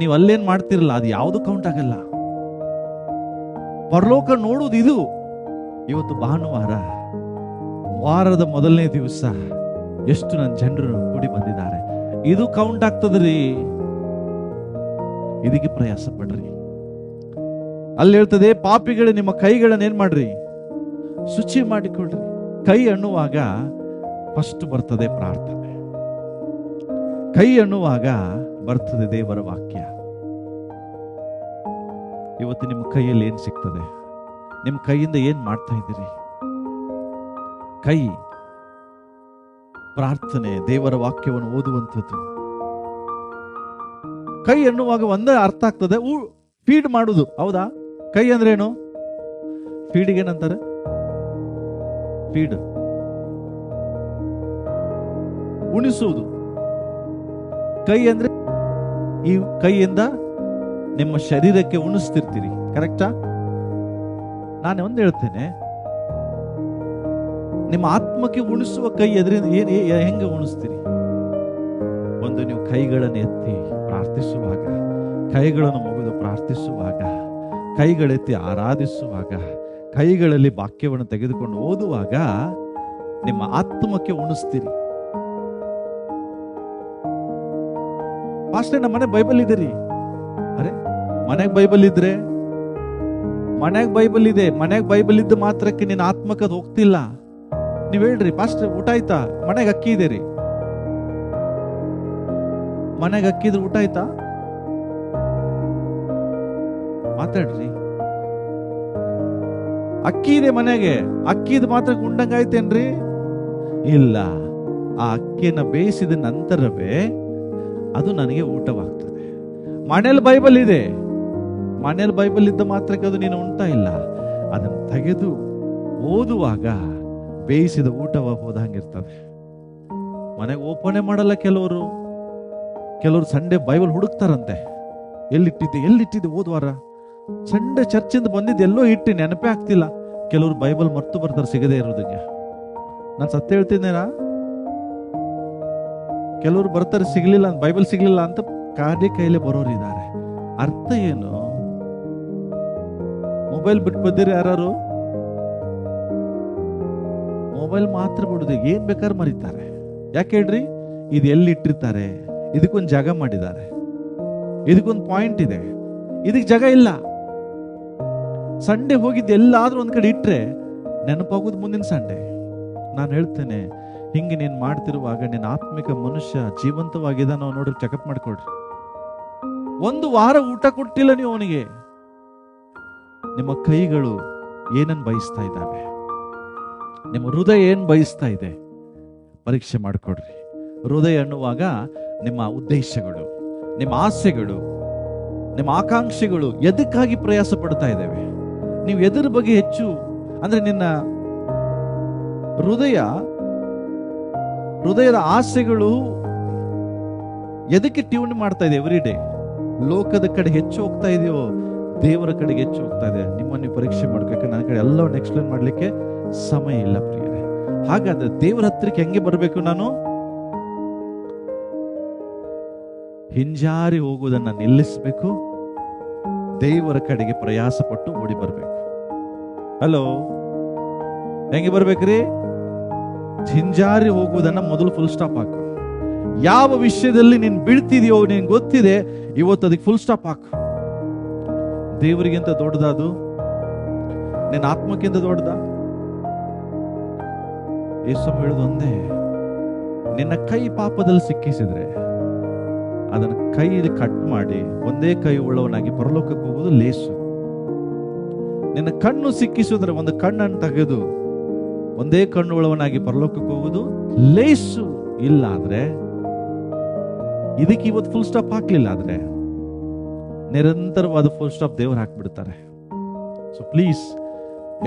ನೀವು ಅಲ್ಲೇನ್ ಮಾಡ್ತಿರಲ್ಲ, ಅದು ಯಾವುದು ಕೌಂಟ್ ಆಗಲ್ಲ. ಪರಲೋಕ ನೋಡುವುದು ಇದು. ಇವತ್ತು ಭಾನುವಾರ, ವಾರದ ಮೊದಲನೇ ದಿವಸ. ಎಷ್ಟು ನನ್ನ ಜನರು ಕೂಡಿ ಬಂದಿದ್ದಾರೆ. ಇದು ಕೌಂಟ್ ಆಗ್ತದ್ರಿ. ಇದಕ್ಕೆ ಪ್ರಯಾಸ ಪಡ್ರಿ. ಅಲ್ಲಿ ಹೇಳ್ತದೆ, ಪಾಪಿಗಳೇ ನಿಮ್ಮ ಕೈಗಳನ್ನ ಏನ್ ಮಾಡ್ರಿ, ಶುಚಿ ಮಾಡಿಕೊಳ್ರಿ. ಕೈ ಅನ್ನುವಾಗ ಫಸ್ಟ್ ಬರ್ತದೆ ಪ್ರಾರ್ಥನೆ. ಕೈ ಅನ್ನುವಾಗ ಬರ್ತದೆ ದೇವರ ವಾಕ್ಯ. ಇವತ್ತು ನಿಮ್ಮ ಕೈಯಲ್ಲಿ ಏನ್ ಸಿಗ್ತದೆ? ನಿಮ್ಮ ಕೈಯಿಂದ ಏನ್ ಮಾಡ್ತಾ ಇದ್ದೀರಿ? ಕೈ ಪ್ರಾರ್ಥನೆ, ದೇವರ ವಾಕ್ಯವನ್ನು ಓದುವಂಥದ್ದು. ಕೈ ಎನ್ನುವಾಗ ಒಂದೇ ಅರ್ಥ ಆಗ್ತದೆ, ಫೀಡ್ ಮಾಡುದು. ಹೌದಾ? ಕೈ ಅಂದ್ರೆ ಏನು? ಫೀಡಿಗೆ ಏನಂತಾರೆ? ಫೀಡ್, ಉಣಿಸುವುದು. ಕೈ ಅಂದ್ರೆ ಈ ಕೈಯಿಂದ ನಿಮ್ಮ ಶರೀರಕ್ಕೆ ಉಣಿಸ್ತಿರ್ತೀರಿ. ಕರೆಕ್ಟಾ? ನಾನು ಒಂದು ಹೇಳ್ತೇನೆ, ನಿಮ್ಮ ಆತ್ಮಕ್ಕೆ ಉಣಿಸುವ ಕೈ ಎದರಿಂದ ಹೆಂಗೆ ಉಣಿಸ್ತೀರಿ? ಒಂದು ನೀವು ಕೈಗಳನ್ನು ಎತ್ತಿ ಪ್ರಾರ್ಥಿಸುವಾಗ, ಕೈಗಳನ್ನು ಮುಗಿದು ಪ್ರಾರ್ಥಿಸುವಾಗ, ಕೈಗಳೆತ್ತಿ ಆರಾಧಿಸುವಾಗ, ಕೈಗಳಲ್ಲಿ ವಾಕ್ಯವನ್ನು ತೆಗೆದುಕೊಂಡು ಓದುವಾಗ ನಿಮ್ಮ ಆತ್ಮಕ್ಕೆ ಉಣಿಸ್ತೀರಿ. ಪಾಸ್ಟರ್, ನಮ್ಮ ಮನೆ ಬೈಬಲ್ ಇದೆರಿ. ಅರೆ, ಮನೆಗೆ ಬೈಬಲ್ ಇದ್ರೆ, ಮನೆಗೆ ಬೈಬಲ್ ಇದೆ, ಮನೆಗೆ ಬೈಬಲ್ ಇದ್ದ ಮಾತ್ರಕ್ಕೆ ನಿನ್ನ ಆತ್ಮಕ್ಕೆ ಅದು ಹೋಗ್ತಿಲ್ಲ. ನೀವ್ ಹೇಳ್ರಿ, ಪಾಸ್ಟರ್ ಊಟ ಆಯ್ತಾ? ಮನೆಗೆ ಅಕ್ಕಿ ಇದೆ ರೀ. ಮನೆಗೆ ಅಕ್ಕಿ ಇದ್ರೆ ಊಟ ಆಯ್ತಾ? ಮಾತಾಡ್ರಿ. ಅಕ್ಕಿ ಇದೆ ಮನೆಗೆ, ಅಕ್ಕಿ ಇದು ಮಾತ್ರ ಉಂಡಂಗಾಯ್ತೇನ್ರಿ? ಇಲ್ಲ. ಆ ಅಕ್ಕಿಯನ್ನ ಬೇಯಿಸಿದ ನಂತರವೇ ಅದು ನನಗೆ ಊಟವಾಗ್ತದೆ. ಮನೇಲಿ ಬೈಬಲ್ ಇದೆ, ಮನೇಲಿ ಬೈಬಲ್ ಇದ್ದ ಮಾತ್ರಕ್ಕೆ ಅದು ನೀನು ಉಂಟ ಇಲ್ಲ. ಅದನ್ನು ತೆಗೆದು ಓದುವಾಗ ಬೇಯಿಸಿದ ಊಟವ ಹೋದಂಗಿರ್ತದೆ. ಮನೆಗೆ ಓಪನೇ ಮಾಡಲ್ಲ ಕೆಲವರು. ಸಂಡೇ ಬೈಬಲ್ ಹುಡುಕ್ತಾರಂತೆ. ಎಲ್ಲಿಟ್ಟಿದ್ದೆ ಓದ್ವಾರ ಸಂಡೇ ಚರ್ಚಿಂದ ಬಂದಿದ್ದು ಎಲ್ಲೋ ಇಟ್ಟು ನೆನಪೇ ಆಗ್ತಿಲ್ಲ. ಕೆಲವರು ಬೈಬಲ್ ಮರ್ತು ಬರ್ತಾರೆ ಸಿಗದೆ ಇರೋದಕ್ಕೆ. ನಾನು ಸತ್ಯ ಹೇಳ್ತಿದ್ದೇನಾ? ಕೆಲವರು ಬರ್ತಾರೆ, ಸಿಗ್ಲಿಲ್ಲ, ಬೈಬಲ್ ಸಿಗ್ಲಿಲ್ಲ ಅಂತ ಕಾರ್ಯ ಕೈಲೇ ಬರೋರು ಇದ್ದಾರೆ. ಅರ್ಥ ಏನು? ಮೊಬೈಲ್ ಬಿಟ್ಟು ಬಂದಿರಿ ಯಾರು? ಮೊಬೈಲ್ ಮಾತ್ರ ಬಿಡುದು, ಏನ್ ಬೇಕಾದ್ರೆ ಮರೀತಾರೆ. ಯಾಕೆ ಹೇಳ್ರಿ? ಇದು ಎಲ್ಲಿ ಇಟ್ಟಿರ್ತಾರೆ? ಇದಕ್ಕೊಂದು ಜಾಗ ಮಾಡಿದ್ದಾರೆ, ಇದಕ್ಕೊಂದು ಪಾಯಿಂಟ್ ಇದೆ, ಇದಕ್ಕೆ ಜಾಗ ಇಲ್ಲ. ಸಂಡೇ ಹೋಗಿದ್ದು ಎಲ್ಲಾದ್ರೂ ಒಂದ್ ಕಡೆ ಇಟ್ರೆ ನೆನಪಾಗೋದು ಮುಂದಿನ ಸಂಡೇ. ನಾನು ಹೇಳ್ತೇನೆ, ಹಿಂಗೆ ನೀನ್ ಮಾಡ್ತಿರುವಾಗ ನಿನ್ನ ಆತ್ಮಿಕ ಮನುಷ್ಯ ಜೀವಂತವಾಗಿದ್ದಾನೋ ನೋಡಿ ಚೆಕಪ್ ಮಾಡ್ಕೊಡ್ರಿ. ಒಂದು ವಾರ ಊಟ ಕೊಟ್ಟಿಲ್ಲ ನೀವು ಅವನಿಗೆ. ನಿಮ್ಮ ಕೈಗಳು ಏನನ್ನು ಬಯಸ್ತಾ ಇದ್ದಾವೆ? ನಿಮ್ಮ ಹೃದಯ ಏನ್ ಬಯಸ್ತಾ ಇದೆ? ಪರೀಕ್ಷೆ ಮಾಡಿಕೊಡ್ರಿ. ಹೃದಯ ಅನ್ನುವಾಗ ನಿಮ್ಮ ಉದ್ದೇಶಗಳು, ನಿಮ್ಮ ಆಸೆಗಳು, ನಿಮ್ಮ ಆಕಾಂಕ್ಷೆಗಳು ಎದಕ್ಕಾಗಿ ಪ್ರಯಾಸ ಪಡ್ತಾ ಇದ್ದೇವೆ? ನೀವು ಎದರ ಬಗ್ಗೆ ಹೆಚ್ಚು ಅಂದ್ರೆ ನಿನ್ನ ಹೃದಯದ ಆಸೆಗಳು ಎದಕ್ಕೆ ಟ್ಯೂನ್ ಮಾಡ್ತಾ ಇದೆ ಎವ್ರಿ ಡೇ? ಲೋಕದ ಕಡೆ ಹೆಚ್ಚು ಹೋಗ್ತಾ ಇದೆಯೋ ದೇವರ ಕಡೆಗೆ ಹೆಚ್ಚು ಹೋಗ್ತಾ ಇದೆ? ನಿಮ್ಮನ್ನು ನೀವು ಪರೀಕ್ಷೆ ಮಾಡ್ಬೇಕು. ನನ್ನ ಕಡೆ ಎಲ್ಲವನ್ನು ಎಕ್ಸ್ಪ್ಲೇನ್ ಮಾಡ್ಲಿಕ್ಕೆ ಸಮಯ ಇಲ್ಲ ಪ್ರಿಯರೇ. ಹಾಗಾದ್ರೆ ದೇವರ ಹತ್ರಕ್ಕೆ ಹೆಂಗೆ ಬರಬೇಕು? ನಾನು ಹಿಂಜಾರಿ ಹೋಗುವುದನ್ನ ನಿಲ್ಲಿಸಬೇಕು, ದೇವರ ಕಡೆಗೆ ಪ್ರಯಾಸ ಪಟ್ಟು ಓಡಿ ಬರ್ಬೇಕು. ಹಲೋ, ಹೆಂಗೆ ಬರ್ಬೇಕ್ರಿ? ಹಿಂಜಾರಿ ಹೋಗುವುದನ್ನ ಮೊದಲು ಫುಲ್ ಸ್ಟಾಪ್ ಹಾಕು. ಯಾವ ವಿಷಯದಲ್ಲಿ ನೀನ್ ಬೀಳ್ತಿದೆಯೋ ನೀನ್ ಗೊತ್ತಿದೆ, ಇವತ್ತು ಅದಕ್ಕೆ ಫುಲ್ ಸ್ಟಾಪ್ ಹಾಕು. ದೇವರಿಗಿಂತ ದೊಡ್ಡದಾದು? ನಿನ್ನ ಆತ್ಮಕ್ಕಿಂತ ದೊಡ್ಡದ? ಯೇಸು ಹೇಳುದು ಒಂದೇ, ನಿನ್ನ ಕೈ ಪಾಪದಲ್ಲಿ ಸಿಕ್ಕಿಸಿದ್ರೆ ಅದನ್ನು ಕೈಯಲ್ಲಿ ಕಟ್ ಮಾಡಿ ಒಂದೇ ಕೈ ಉಳ್ಳವನಾಗಿ ಪರಲೋಕಕ್ಕೆ ಹೋಗುವುದು ಲೇಸು. ನಿನ್ನ ಕಣ್ಣು ಸಿಕ್ಕಿಸಿದ್ರೆ ಒಂದು ಕಣ್ಣನ್ನು ತೆಗೆದು ಒಂದೇ ಕಣ್ಣು ಉಳ್ಳವನಾಗಿ ಪರಲೋಕಕ್ಕೆ ಹೋಗುವುದು ಲೇಸು. ಇಲ್ಲ ಆದ್ರೆ ಇದಕ್ಕೆ ಇವತ್ತು ಫುಲ್ ಸ್ಟಾಪ್ ಹಾಕ್ಲಿಲ್ಲ ಆದ್ರೆ ನಿರಂತರವಾದ ಫುಲ್ ಸ್ಟಾಪ್ ದೇವರು ಹಾಕ್ಬಿಡ್ತಾರೆ. ಸೊ ಪ್ಲೀಸ್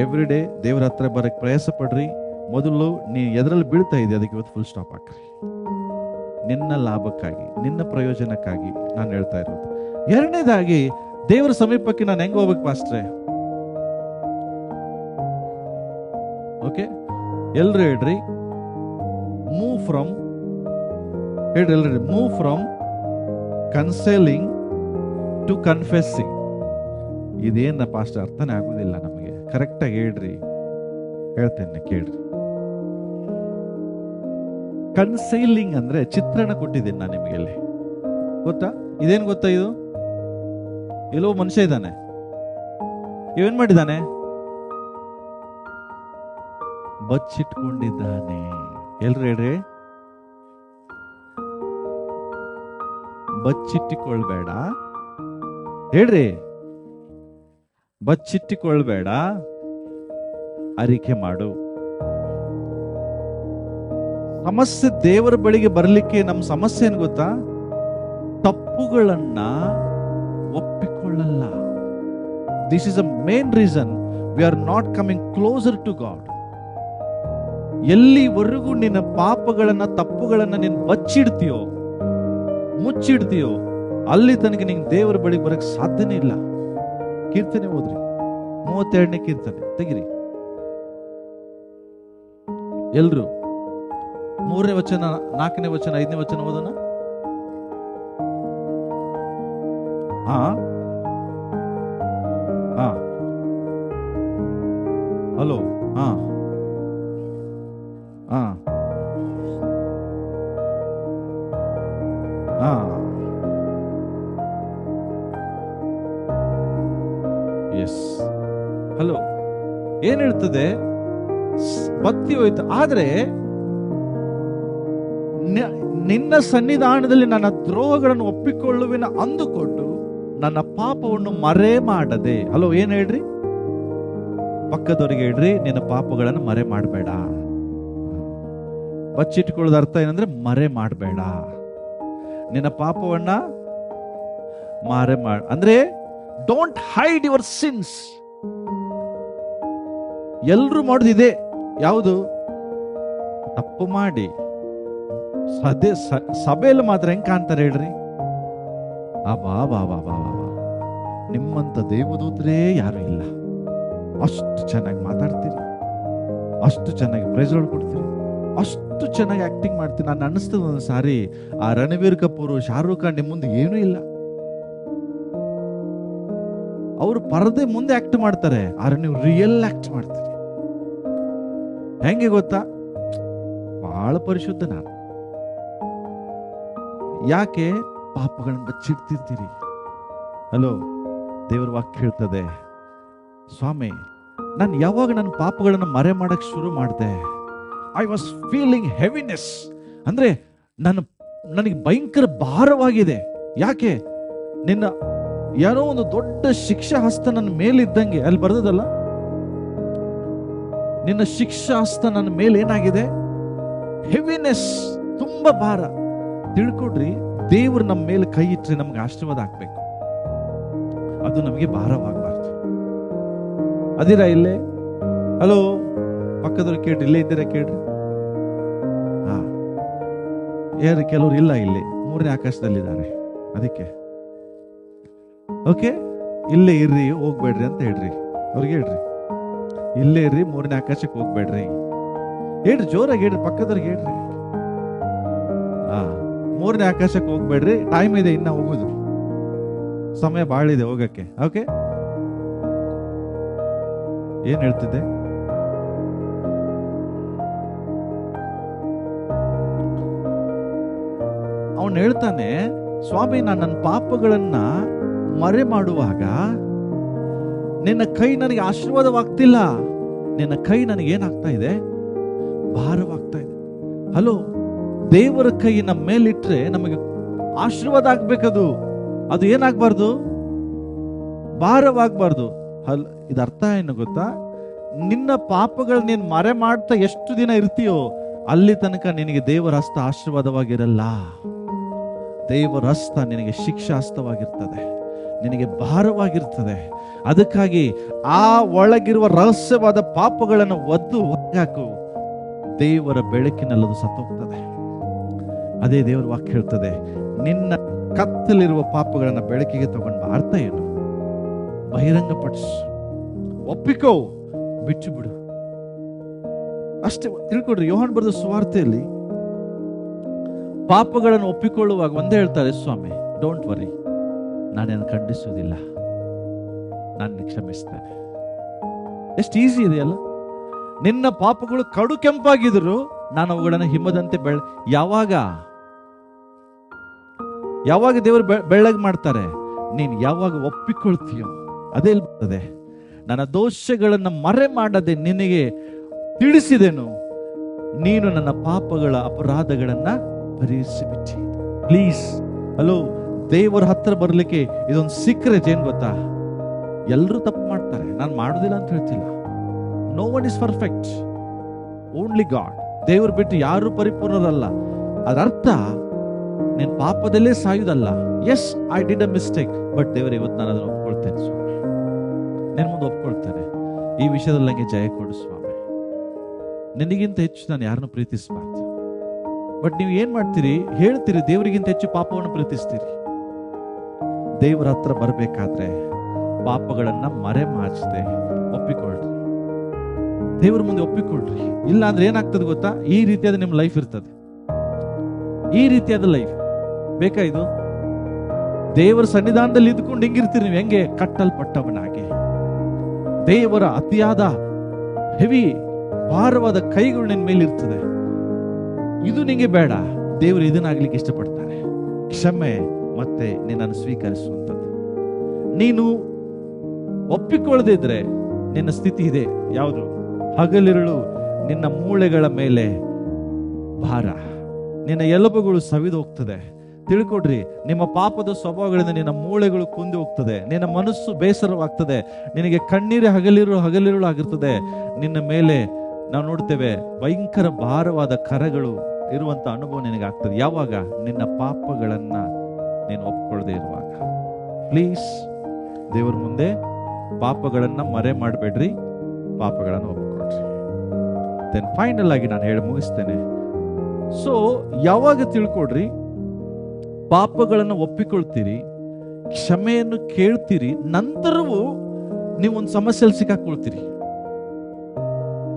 ಎವ್ರಿ ಡೇ ದೇವರ ಹತ್ರ ಬರಕ್ಕೆ ಪ್ರಯಾಸ ಪಡ್ರಿ. ಮೊದಲು ನೀ ಎದರಲ್ಲಿ ಬೀಳ್ತಾ ಇದೆ ಅದಕ್ಕೆ ಇವತ್ತು ಫುಲ್ ಸ್ಟಾಪ್ ಹಾಕ್ರಿ. ನಿನ್ನ ಲಾಭಕ್ಕಾಗಿ, ನಿನ್ನ ಪ್ರಯೋಜನಕ್ಕಾಗಿ ನಾನು ಹೇಳ್ತಾ ಇರೋದು. ಎರಡನೇದಾಗಿ, ದೇವರ ಸಮೀಪಕ್ಕೆ ನಾನು ಹೆಂಗ್ ಹೋಗ್ಬೇಕು ಪಾಸ್ಟ್ರೆ? ಓಕೆ, ಎಲ್ರು ಹೇಳ್ರಿ, ಮೂವ್ ಫ್ರಮ್ ಕನ್ಸೇಲಿಂಗ್ ಟು ಕನ್ಫೆಸ್ಸಿಂಗ್. ಇದೇನ ಪಾಸ್ಟರ್ ಅರ್ಥನೇ ಆಗುದಿಲ್ಲ ನಮಗೆ. ಕರೆಕ್ಟಾಗಿ ಹೇಳ್ರಿ, ಹೇಳ್ತೇನೆ ಕೇಳ್ರಿ. ಕನ್ಸೈಲಿಂಗ್ ಅಂದ್ರೆ ಚಿತ್ರಣ ಕೊಟ್ಟಿದ್ದೀನಿ ನಾನು ನಿಮಗೆ ಇಲ್ಲಿ, ಗೊತ್ತಾ? ಇದೇನು ಗೊತ್ತಾ? ಇದು ಎಲ್ಲೋ ಮನುಷ್ಯ ಇದ್ದಾನೆ, ಇವೇನ್ ಮಾಡಿದ್ದಾನೆ? ಬಚ್ಚಿಟ್ಕೊಂಡಿದ್ದಾನೆ. ಎಲ್ರು ಹೇಳ್ರಿ, ಬಚ್ಚಿಟ್ಟಿಕೊಳ್ಬೇಡ. ಹೇಳ್ರಿ, ಬಚ್ಚಿಟ್ಟಿಕೊಳ್ಬೇಡ, ಅರಿಕೆ ಮಾಡು. ಸಮಸ್ಯೆ ದೇವರ ಬಳಿಗೆ ಬರಲಿಕ್ಕೆ ನಮ್ಮ ಸಮಸ್ಯೆ ಏನ್ ಗೊತ್ತಾ? ತಪ್ಪುಗಳನ್ನ ಒಪ್ಪಿಕೊಳ್ಳಲ್ಲ. This is a main reason we are not coming closer to God. ಎಲ್ಲಿವರೆಗೂ ನಿನ್ನ ಪಾಪಗಳನ್ನ, ತಪ್ಪುಗಳನ್ನ ನೀನು ಬಚ್ಚಿಡ್ತೀಯೋ, ಮುಚ್ಚಿಡ್ತೀಯೋ, ಅಲ್ಲಿ ತನಕ ನಿಂಗೆ ದೇವರ ಬಳಿ ಬರಕ್ ಸಾಧ್ಯನೇ ಇಲ್ಲ. ಕೀರ್ತನೆ ಓದ್ರಿ, 32ನೇ ಕೀರ್ತನೆ ತೆಗಿರಿ ಎಲ್ರು. 3ನೇ ವಚನ, 4ನೇ ವಚನ, 5ನೇ ವಚನ ಓದೋಣ. ಹಲೋ. Yes, hello. ಏನ್ ಹೇಳ್ತದೆ? ಭಕ್ತಿ ಹೋಯ್ತು, ಆದ್ರೆ ನಿನ್ನ ಸನ್ನಿಧಾನದಲ್ಲಿ ನನ್ನ ದ್ರೋಹಗಳನ್ನು ಒಪ್ಪಿಕೊಳ್ಳುವಿನ ಅಂದುಕೊಂಡು ನನ್ನ ಪಾಪವನ್ನು ಮರೆ ಮಾಡದೆ. ಹಲೋ, ಏನ್ ಹೇಳ್ರಿ? ಪಕ್ಕದವರಿಗೆ ಹೇಳ್ರಿ, ನಿನ್ನ ಪಾಪಗಳನ್ನು ಮರೆ ಮಾಡಬೇಡ. ಬಚ್ಚಿಟ್ಕೊಳ್ಳೋದ ಅರ್ಥ ಏನಂದ್ರೆ ಮರೆ ಮಾಡಬೇಡ. ನಿನ್ನ ಪಾಪವನ್ನ ಮರೆ ಮಾಡ ಅಂದ್ರೆ ಡೋಂಟ್ ಹೈಡ್ ಯುವರ್ ಸಿನ್ಸ್. ಎಲ್ರು ಮಾಡೋದಿದೆ, ಯಾವುದು? ತಪ್ಪು ಮಾಡಿ ಸಭೆಯಲ್ಲಿ ಮಾತ್ರ ಹೆಂಗ್ ಕಾಣ್ತಾರೆ ಹೇಳ್ರಿ? ನಿಮ್ಮಂತ ದೇವದೂತರೇ ಯಾರು ಇಲ್ಲ. ಅಷ್ಟು ಚೆನ್ನಾಗಿ ಮಾತಾಡ್ತೀರಿ, ಅಷ್ಟು ಚೆನ್ನಾಗಿ ಪ್ರೈಸ್ ಕೊಡ್ತೀರಿ, ಅಷ್ಟು ಚೆನ್ನಾಗಿ ಆಕ್ಟಿಂಗ್ ಮಾಡ್ತೀನಿ. ನಾನು ಅನಿಸ್ತದ ಒಂದು ಸಾರಿ, ಆ ರಣವೀರ್ ಕಪೂರ್, ಶಾರುಖ್ ಖಾನ್ ನಿಮ್ಮ ಮುಂದೆ ಏನೂ ಇಲ್ಲ. ಅವರು ಪರದೆ ಮುಂದೆ ಆಕ್ಟ್ ಮಾಡ್ತಾರೆ, ಆದ್ರೆ ನೀವು ರಿಯಲ್ ಆಕ್ಟ್ ಮಾಡ್ತೀರಿ. ಹೆಂಗೆ ಗೊತ್ತಾ? ಬಹಳ ಪರಿಶುದ್ಧ ನಾನು. ಯಾಕೆ? ಪಾಪಗಳನ್ನ ಬಚ್ಚಿಡ್ತಿರ್ತೀರಿ. ಹಲೋ, ದೇವರ ವಾಕ್ಯ ಹೇಳ್ತದೆ, ಸ್ವಾಮಿ, ನಾನು ಯಾವಾಗ ನನ್ನ ಪಾಪಗಳನ್ನ ಮರೆ ಮಾಡಕ್ ಶುರು ಮಾಡಿದೆ, ಐ ವಾಸ್ ಫೀಲಿಂಗ್ ಹೆವಿನೆಸ್. ಅಂದ್ರೆ ನನಗೆ ಭಯಂಕರ ಭಾರವಾಗಿದೆ. ಯಾಕೆ? ನಿನ್ನ ಏನೋ ಒಂದು ದೊಡ್ಡ ಶಿಕ್ಷಾ ಹಸ್ತ ನನ್ನ ಮೇಲಿದ್ದಂಗೆ. ಅಲ್ಲಿ ಬರ್ದದಲ್ಲ, ನಿನ್ನ ಶಿಕ್ಷಾ ಹಸ್ತ ನನ್ನ ಮೇಲೆ ಏನಾಗಿದೆ? ಹೆವಿನೆಸ್, ತುಂಬಾ ಭಾರ. ತಿಳ್ಕೊಡ್ರಿ, ದೇವರು ನಮ್ಮ ಮೇಲೆ ಕೈ ಇಟ್ಟರೆ ನಮ್ಗೆ ಆಶೀರ್ವಾದ ಆಗ್ಬೇಕು, ಅದು ನಮಗೆ ಭಾರವಾಗಬಾರ್ದು. ಅದಿರಾ ಇಲ್ಲೇ? ಹಲೋ, ಪಕ್ಕದವ್ರು ಕೇಳ್ರಿ, ಇಲ್ಲೇ ಇದ್ದೀರಾ ಕೇಳ್ರಿ. ಯಾರು? ಕೆಲವ್ರು ಇಲ್ಲ, ಇಲ್ಲಿ 3ನೇ ಆಕಾಶದಲ್ಲಿದ್ದಾರೆ. ಅದಕ್ಕೆ ಓಕೆ, ಇಲ್ಲೇ ಇರ್ರಿ, ಹೋಗ್ಬೇಡ್ರಿ ಅಂತ ಹೇಳ್ರಿ. ಅವ್ರಿಗೆ ಹೇಳ್ರಿ, ಇಲ್ಲೇ ಇರ್ರಿ, 3ನೇ ಆಕಾಶಕ್ಕೆ ಹೋಗ್ಬೇಡ್ರಿ. ಹೇಳ್ರಿ, ಜೋರಾಗಿ ಹೇಳ್ರಿ, ಪಕ್ಕದವ್ರಿಗೆ ಹೇಳ್ರಿ. 3ನೇ ಆಕಾಶಕ್ಕೆ ಹೋಗ್ಬೇಡ್ರಿ, ಟೈಮ್ ಇದೆ, ಇನ್ನ ಹೋಗುದು ಸಮಯ ಬಹಳ ಇದೆ ಹೋಗಕ್ಕೆ. ಓಕೆ, ಏನ್ ಹೇಳ್ತಿದ್ದೆ? ಅವನು ಹೇಳ್ತಾನೆ, ಸ್ವಾಮಿ, ನಾನು ನನ್ನ ಪಾಪಗಳನ್ನ ಮರೆ ಮಾಡುವಾಗ ನಿನ್ನ ಕೈ ನನಗೆ ಆಶೀರ್ವಾದವಾಗ್ತಿಲ್ಲ, ನಿನ್ನ ಕೈ ನನಗೆ ಏನಾಗ್ತಾ ಇದೆ? ಭಾರವಾಗ್ತಾ ಇದೆ. ಹಲೋ, ದೇವರ ಕೈ ನಮ್ಮ ಮೇಲಿಟ್ರೆ ನಮಗೆ ಆಶೀರ್ವಾದ ಆಗ್ಬೇಕದು. ಅದು ಏನಾಗ್ಬಾರ್ದು? ಭಾರವಾಗ್ಬಾರ್ದು. ಇದು ಅರ್ಥ ಏನು ಗೊತ್ತಾ? ನಿನ್ನ ಪಾಪಗಳು ನೀನು ಮರೆ ಮಾಡ್ತಾ ಎಷ್ಟು ದಿನ ಇರ್ತೀಯೋ ಅಲ್ಲಿ ತನಕ ನಿನಗೆ ದೇವರ ಹಸ್ತ ಆಶೀರ್ವಾದವಾಗಿರಲ್ಲ. ದೇವರ ಹಸ್ತ ನಿನಗೆ ಶಿಕ್ಷಾಸ್ತವಾಗಿರ್ತದೆ, ನಿನಗೆ ಭಾರವಾಗಿರ್ತದೆ. ಅದಕ್ಕಾಗಿ ಆ ಒಳಗಿರುವ ರಹಸ್ಯವಾದ ಪಾಪಗಳನ್ನು ಒದ್ದು ಹಾಕು, ದೇವರ ಬೆಳಕಿನಲ್ಲದು ಸತ್ತೋಗ್ತದೆ. ಅದೇ ದೇವರ ವಾಕ್ಯ ಹೇಳ್ತದೆ, ನಿನ್ನ ಕತ್ತಲಿರುವ ಪಾಪಗಳನ್ನ ಬೆಳಕಿಗೆ ತಗೊಂಡ. ಅರ್ಥ ಏನು? ಬಹಿರಂಗಪಡಿಸು, ಒಪ್ಪಿಕೋ, ಬಿಟ್ಟು ಬಿಡು, ಅಷ್ಟೇ. ತಿಳ್ಕೊಡ್ರಿ, ಯೋಹಾನ್ ಬರೆದ ಸುವಾರ್ತೆಯಲ್ಲಿ ಪಾಪಗಳನ್ನು ಒಪ್ಪಿಕೊಳ್ಳುವಾಗ ಒಂದೇ ಹೇಳ್ತಾರೆ, ಸ್ವಾಮಿ, ಡೋಂಟ್ ವರಿ, ನಾನೇನು ಖಂಡಿಸುವುದಿಲ್ಲ, ನಾನು ಕ್ಷಮಿಸ್ತೇನೆ. ಎಷ್ಟು ಈಸಿ ಇದೆಯಲ್ಲ. ನಿನ್ನ ಪಾಪಗಳು ಕಡು ಕೆಂಪಾಗಿದ್ರು ನಾನು ಅವುಗಳನ್ನು ಹಿಮದಂತೆ ಯಾವಾಗ ದೇವರು ಬೆಳ್ಳಗೆ ಮಾಡ್ತಾರೆ? ನೀನು ಯಾವಾಗ ಒಪ್ಪಿಕೊಳ್ತೀಯೋ ಅದೇ ಬರ್ತದೆ. ನನ್ನ ದೋಷಗಳನ್ನು ಮರೆ ಮಾಡದೆ ನಿನಗೆ ತಿಳಿಸಿದೆನು, ನೀನು ನನ್ನ ಪಾಪಗಳ ಅಪರಾಧಗಳನ್ನ ಪರಿಹರಿಸಿಬಿಟ್ಟಿ. ಪ್ಲೀಸ್, ಹಲೋ, ದೇವರ ಹತ್ರ ಬರ್ಲಿಕ್ಕೆ ಇದೊಂದು ಸೀಕ್ರೆಟ್. ಏನ್ ಗೊತ್ತಾ? ಎಲ್ಲರೂ ತಪ್ಪು ಮಾಡ್ತಾರೆ, ನಾನು ಮಾಡುದಿಲ್ಲ ಅಂತ ಹೇಳ್ತಿಲ್ಲ. No one is perfect, only God. ದೇವರು ಬಿಟ್ಟು ಯಾರು ಪರಿಪೂರ್ಣರಲ್ಲ. ಅದರ್ಥ ನೀನ್ ಪಾಪದಲ್ಲೇ ಸಾಯುದಲ್ಲ. Yes, I did a mistake, but ದೇವರು ಇವತ್ತು ನಾನು ಅದನ್ನು ಒಪ್ಕೊಳ್ತೇನೆ ಸ್ವಾಮಿ, ನಿನ್ನ ಮುಂದೆ ಒಪ್ಕೊಳ್ತೇನೆ. ಈ ವಿಷಯದಲ್ಲಿ ನನಗೆ ಜಯ ಕೊಡು ಸ್ವಾಮಿ. ನಿನಗಿಂತ ಹೆಚ್ಚು ನಾನು ಯಾರನ್ನು ಪ್ರೀತಿಸಬಾರ್ದು. ಬಟ್ ನೀವು ಏನ್ ಮಾಡ್ತೀರಿ? ಹೇಳ್ತೀರಿ ದೇವರಿಗಿಂತ ಹೆಚ್ಚು ಪಾಪವನ್ನು ಪ್ರೀತಿಸ್ತೀರಿ. ದೇವರ ಹತ್ರ ಬರ್ಬೇಕಾದ್ರೆ ಪಾಪಗಳನ್ನ ಮರೆ ಮಾಚದೆ ಒಪ್ಪಿಕೊಳ್ರಿ, ದೇವ್ರ ಮುಂದೆ ಒಪ್ಪಿಕೊಳ್ರಿ. ಇಲ್ಲ ಅಂದ್ರೆ ಏನಾಗ್ತದೆ ಗೊತ್ತಾ? ಈ ರೀತಿಯಾದ ನಿಮ್ ಲೈಫ್ ಇರ್ತದೆ. ಈ ರೀತಿಯಾದ ಲೈಫ್ ಬೇಕಾ ಇದು? ದೇವರ ಸನ್ನಿಧಾನದಲ್ಲಿ ಇದ್ಕೊಂಡು ಹಿಂಗಿರ್ತೀರಿ ನೀವು. ಹೆಂಗೆ? ಕಟ್ಟಲ್ಪಟ್ಟವನಾಗೆ. ದೇವರ ಅತಿಯಾದ ಹೆವಿ ಭಾರವಾದ ಕೈಗಳು ನಿನ್ ಮೇಲೆ ಇರ್ತದೆ. ಇದು ನಿಂಗೆ ಬೇಡ. ದೇವರು ಇದನ್ನಾಗ್ಲಿಕ್ಕೆ ಇಷ್ಟಪಡ್ತಾನೆ, ಕ್ಷಮೆ ಮತ್ತೆ ನಿನ್ನನ್ನು ಸ್ವೀಕರಿಸುವಂಥದ್ದು. ನೀನು ಒಪ್ಪಿಕೊಳ್ಳದಿದ್ರೆ ನಿನ್ನ ಸ್ಥಿತಿ ಇದೆ. ಯಾವುದು? ಹಗಲಿರುಳು ನಿನ್ನ ಮೂಳೆಗಳ ಮೇಲೆ ಭಾರ, ನಿನ್ನ ಎಲುಬುಗಳು ಸವಿದು ಹೋಗ್ತದೆ. ತಿಳ್ಕೊಡ್ರಿ, ನಿಮ್ಮ ಪಾಪದ ಸ್ವಭಾವಗಳಿಂದ ನಿನ್ನ ಮೂಳೆಗಳು ಕುಂದಿ ಹೋಗ್ತದೆ, ನಿನ್ನ ಮನಸ್ಸು ಬೇಸರವಾಗ್ತದೆ, ನಿನಗೆ ಕಣ್ಣೀರೇ ಹಗಲಿರುಳು ಆಗಿರ್ತದೆ. ನಿನ್ನ ಮೇಲೆ ನಾವು ನೋಡ್ತೇವೆ ಭಯಂಕರ ಭಾರವಾದ ಕರಗಳು ಇರುವಂತ ಅನುಭವ ನಿನಗಾಗ್ತದೆ. ಯಾವಾಗ? ನಿನ್ನ ಪಾಪಗಳನ್ನ ನೀನು ಒಪ್ಕೊಳ್ಳದೆ ಇರುವಾಗ. ಪ್ಲೀಸ್, ದೇವರ ಮುಂದೆ ಪಾಪಗಳನ್ನ ಮರೆ ಮಾಡಬೇಡ್ರಿ, ಪಾಪಗಳನ್ನು ಒಪ್ಕೊಳ್ರಿ. ದೆನ್ ಫೈನಲ್ ಆಗಿ ನಾನು ಹೇಳಿ ಮುಗಿಸ್ತೇನೆ. ಸೊ ಯಾವಾಗ ತಿಳ್ಕೊಡ್ರಿ, ಪಾಪಗಳನ್ನು ಒಪ್ಪಿಕೊಳ್ತೀರಿ, ಕ್ಷಮೆಯನ್ನು ಕೇಳ್ತೀರಿ, ನಂತರವೂ ನೀವೊಂದು ಸಮಸ್ಯೆಯಲ್ಲಿ ಸಿಕ್ಕಾಕೊಳ್ತೀರಿ.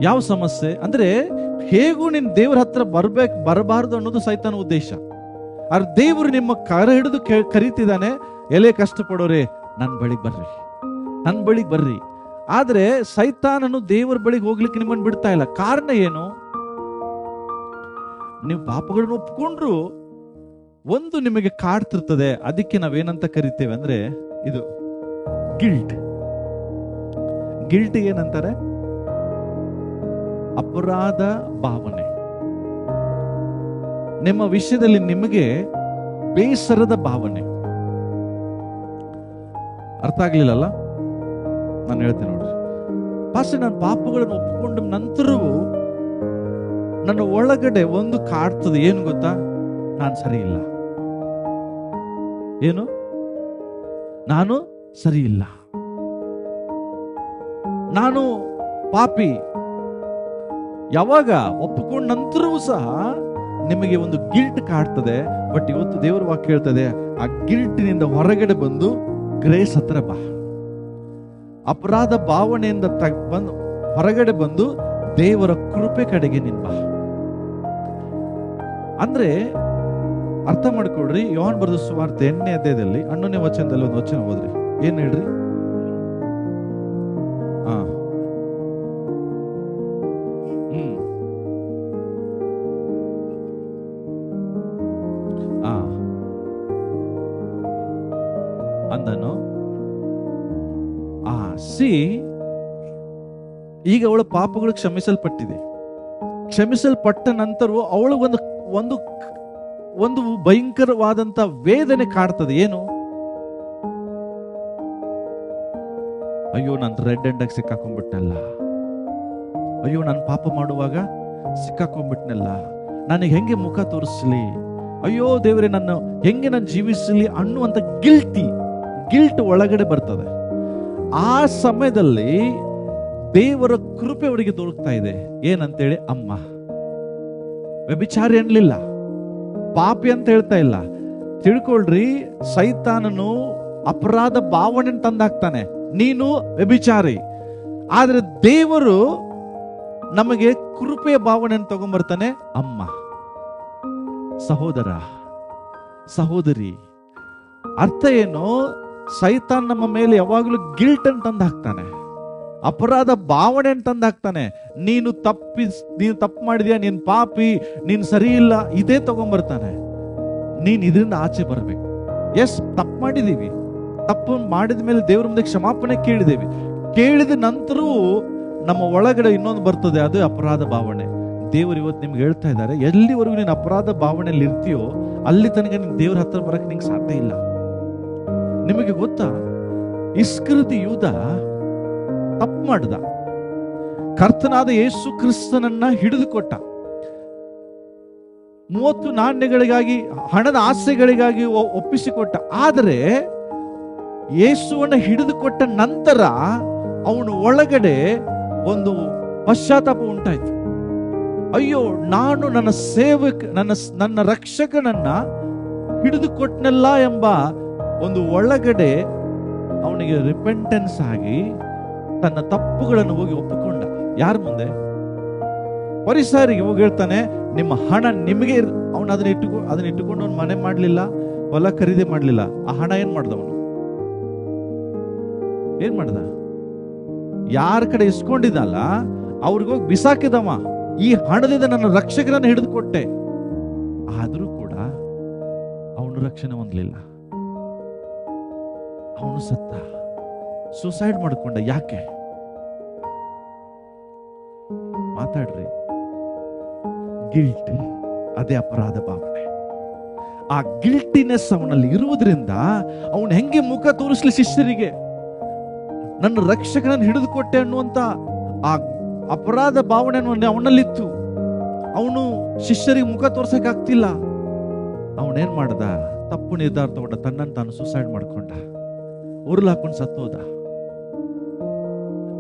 ಯಾವ ಸಮಸ್ಯೆ ಅಂದ್ರೆ, ಹೇಗೂ ನಿನ್ ದೇವರ ಹತ್ರ ಬರಬಾರದು ಅನ್ನೋದು ಸೈತಾನ ಉದ್ದೇಶ. ಆದ್ರೆ ದೇವರು ನಿಮ್ಮ ಕರ ಹಿಡಿದು ಕರೀತಿದ್ದಾನೆ, ಎಲೆ ಕಷ್ಟಪಡೋರೆ ನನ್ನ ಬಳಿಗೆ ಬರ್ರಿ. ಆದ್ರೆ ಸೈತಾನನು ದೇವರ ಬಳಿಗೆ ಹೋಗ್ಲಿಕ್ಕೆ ನಿಮ್ಮನ್ನು ಬಿಡ್ತಾ ಇಲ್ಲ. ಕಾರಣ ಏನು? ನೀವು ಪಾಪಗಳನ್ನು ಒಪ್ಕೊಂಡ್ರು ಒಂದು ನಿಮಗೆ ಕಾಡ್ತಿರ್ತದೆ. ಅದಕ್ಕೆ ನಾವೇನಂತ ಕರಿತೇವೆ ಅಂದ್ರೆ, ಇದು ಗಿಲ್ಟ್ ಏನಂತಾರೆ? ಅಪರಾಧ ಭಾವನೆ. ನಿಮ್ಮ ವಿಷಯದಲ್ಲಿ ನಿಮಗೆ ಬೇಸರದ ಭಾವನೆ. ಅರ್ಥ ಆಗ್ಲಿಲ್ಲಲ್ಲ? ನಾನು ಹೇಳ್ತೇನೆ ನೋಡ್ರಿ. ಪಾಸ್ಟರ್, ನಾನು ಪಾಪಗಳನ್ನು ಒಪ್ಪಿಕೊಂಡ ನಂತರವೂ ನನ್ನ ಒಳಗಡೆ ಒಂದು ಕಾಡ್ತದೆ. ಏನು ಗೊತ್ತಾ? ನಾನು ಸರಿ ಇಲ್ಲ. ಏನು? ನಾನು ಸರಿ ಇಲ್ಲ, ನಾನು ಪಾಪಿ. ಯಾವಾಗ ಒಪ್ಪಿಕೊಂಡ ನಂತರವೂ ಸಹ ನಿಮಗೆ ಒಂದು ಗಿಲ್ಟ್ ಕಾಡ್ತದೆ. ಬಟ್ ಇವತ್ತು ದೇವರ ವಾಕ್ಯ ಹೇಳ್ತದೆ, ಆ ಗಿಲ್ಟಿನಿಂದ ಹೊರಗಡೆ ಬಂದು ಗ್ರೇಸ್ ಹತ್ರ ಬಾ. ಅಪರಾಧ ಭಾವನೆಯಿಂದ ಬಂದು ಹೊರಗಡೆ ಬಂದು ದೇವರ ಕೃಪೆ ಕಡೆಗೆ ನಿನ್ ಬಾ. ಅಂದ್ರೆ ಅರ್ಥ ಮಾಡ್ಕೊಳ್ರಿ. ಯೋಹಾನ ಬರೆದ ಸುವಾರ್ತೆ 8ನೇ ಅಧ್ಯಾಯದಲ್ಲಿ 11ನೇ ವಚನದಲ್ಲಿ ಒಂದು ವಚನ ಓದ್ರಿ. ಏನ್ ಹೇಳ್ರಿ? ಅಂದನು. ಈಗ ಅವಳ ಪಾಪಗಳು ಕ್ಷಮಿಸಲ್ಪಟ್ಟ ನಂತರವೂ ಅವಳು ಒಂದು ಭಯಂಕರವಾದಂತ ವೇದನೆ ಕಾಡ್ತದೆ. ಏನು? ಅಯ್ಯೋ, ನಾನು ರೆಡ್ ಹ್ಯಾಂಡಾಗಿ ಸಿಕ್ಕಾಕೊಂಡ್ಬಿಟ್ನಲ್ಲ. ಅಯ್ಯೋ, ನಾನು ಪಾಪ ಮಾಡುವಾಗ ಸಿಕ್ಕಾಕೊಂಡ್ಬಿಟ್ನಲ್ಲ. ನನಗೆ ಹೆಂಗೆ ಮುಖ ತೋರಿಸ್ಲಿ? ಅಯ್ಯೋ ದೇವರೇ, ನಾನು ಹೆಂಗೆ ನಾನು ಜೀವಿಸಲಿ ಅನ್ನುವಂತ ಗಿಲ್ಟ್ ಒಳಗಡೆ ಬರ್ತದೆ. ಆ ಸಮಯದಲ್ಲಿ ದೇವರ ಕೃಪೆ ಅವರಿಗೆ ದೊರಕ್ತಾ ಇದೆ. ಏನಂತೇಳಿ? ಅಮ್ಮ, ವ್ಯಭಿಚಾರಿ ಅನ್ಲಿಲ್ಲ, ಪಾಪಿ ಅಂತ ಹೇಳ್ತಾ ಇಲ್ಲ. ತಿಳ್ಕೊಳ್ರಿ, ಸೈತಾನನು ಅಪರಾಧ ಭಾವನೆ ತಂದಾಕ್ತಾನೆ, ನೀನು ವ್ಯಭಿಚಾರಿ. ಆದ್ರೆ ದೇವರು ನಮಗೆ ಕೃಪೆಯ ಭಾವನೆಯನ್ನು ತಗೊಂಡ್ಬರ್ತಾನೆ. ಅಮ್ಮ, ಸಹೋದರ, ಸಹೋದರಿ. ಅರ್ಥ ಏನು? ಸೈತಾನ್ ನಮ್ಮ ಮೇಲೆ ಯಾವಾಗಲೂ ಗಿಲ್ಟ್ ಅನ್ನು ತಂದು ಹಾಕ್ತಾನೆ. ಅಪರಾಧ ಭಾವನೆ ತಂದಾಕ್ತಾನೆ. ನೀನು ತಪ್ಪು ಮಾಡಿದ್ಯಾ, ನೀನು ಪಾಪಿ, ನೀನು ಸರಿ ಇಲ್ಲ, ಇದೇ ತಗೊಂಡ್ಬರ್ತಾನೆ. ನೀನ್ ಇದರಿಂದ ಆಚೆ ಬರ್ಬೇಕು. ಎಸ್, ತಪ್ಪು ಮಾಡಿದೀವಿ, ತಪ್ಪು ಮಾಡಿದ ಮೇಲೆ ದೇವ್ರ ಮುಂದೆ ಕ್ಷಮಾಪಣೆ ಕೇಳಿದ ನಂತರವೂ ನಮ್ಮ ಒಳಗಡೆ ಇನ್ನೊಂದು ಬರ್ತದೆ, ಅದು ಅಪರಾಧ ಭಾವನೆ. ದೇವರು ಇವತ್ತು ನಿಮ್ಗೆ ಹೇಳ್ತಾ ಇದ್ದಾರೆ, ಎಲ್ಲಿವರೆಗೂ ನೀನು ಅಪರಾಧ ಭಾವನೆಯಲ್ಲಿ ಇರ್ತೀಯೋ ಅಲ್ಲಿ ತನಕ ನೀನು ದೇವ್ರ ಹತ್ರ ಬರಕ್ಕೆ ನಿಂಗೆ ಸಾಧ್ಯ ಇಲ್ಲ. ನಿಮಗೆ ಗೊತ್ತಾ, ಇಸ್ಕರಿಯೋತ ಯೂದ ತಪ್ಪು ಮಾಡ್ದ, ಕರ್ತನಾದ ಯೇಸು ಕ್ರಿಸ್ತನನ್ನ ಹಿಡಿದುಕೊಟ್ಟ. 30 ನಾಣ್ಯಗಳಿಗಾಗಿ, ಹಣದ ಆಸೆಗಳಿಗಾಗಿ ಒಪ್ಪಿಸಿಕೊಟ್ಟ. ಆದರೆ ಯೇಸುವನ್ನ ಹಿಡಿದುಕೊಟ್ಟ ನಂತರ ಅವನ ಒಳಗಡೆ ಒಂದು ಪಶ್ಚಾತ್ತಾಪ ಉಂಟಾಯ್ತು. ಅಯ್ಯೋ, ನಾನು ನನ್ನ ರಕ್ಷಕನನ್ನ ಹಿಡಿದುಕೊಟ್ನಲ್ಲ ಎಂಬ ಒಂದು ಒಳಗಡೆ ಅವನಿಗೆ ರಿಪೆಂಟೆನ್ಸ್ ಆಗಿ ತನ್ನ ತಪ್ಪುಗಳನ್ನು ಹೋಗಿ ಒಪ್ಪಿಕೊಂಡ. ಯಾರ ಮುಂದೆ? ಫರಿಸಾಯರಿಗೆ ಹೋಗಿ ಹೇಳ್ತಾನೆ, ನಿಮ್ಮ ಹಣ ನಿಮಗೆ. ಅವನು ಅದನ್ನ ಇಟ್ಟುಕೊಂಡು ಅವನು ಮನೆ ಮಾಡ್ಲಿಲ್ಲ, ಹೊಲ ಖರೀದಿ ಮಾಡ್ಲಿಲ್ಲ. ಆ ಹಣ ಏನ್ ಮಾಡ್ದವನು? ಏನ್ ಮಾಡ್ದ? ಯಾರ ಕಡೆ ಇಸ್ಕೊಂಡಿದ್ದಲ್ಲ ಅವ್ರಿಗೋಗಿ ಬಿಸಾಕಿದವ. ಈ ಹಣದಿಂದ ನನ್ನ ರಕ್ಷಕರನ್ನ ಹಿಡಿದುಕೊಟ್ಟೆ. ಆದ್ರೂ ಕೂಡ ಅವನು ರಕ್ಷಣೆ ಹೊಂದಲಿಲ್ಲ, ಅವನು ಸತ್ತ, ಸುಸೈಡ್ ಮಾಡಿಕೊಂಡ. ಯಾಕೆ? ಮಾತಾಡ್ರಿ. ಗಿಲ್ಟ್, ಅದೇ ಅಪರಾಧ ಭಾವನೆ. ಆ ಗಿಲ್ಟಿನೆಸ್ ಅವನಲ್ಲಿ ಇರುವುದರಿಂದ ಅವನು ಹೆಂಗೆ ಮುಖ ತೋರಿಸ್ಲಿ ಶಿಷ್ಯರಿಗೆ? ನನ್ನ ರಕ್ಷಕನನ್ನು ಹಿಡಿದುಕೊಟ್ಟೆ ಅನ್ನುವಂತ ಆ ಅಪರಾಧ ಭಾವನೆ ಅವನಲ್ಲಿತ್ತು. ಅವನು ಶಿಷ್ಯರಿಗೆ ಮುಖ ತೋರ್ಸಕ್ ಆಗ್ತಿಲ್ಲ. ಅವನೇನ್ ಮಾಡ್ದ? ತಪ್ಪು ನಿರ್ಧಾರ ತಗೊಂಡ, ತನ್ನನ್ನು ತಾನು ಸುಸೈಡ್ ಮಾಡ್ಕೊಂಡ, ಉರುಳು ಹಾಕೊಂಡು ಸತ್ತೋದ.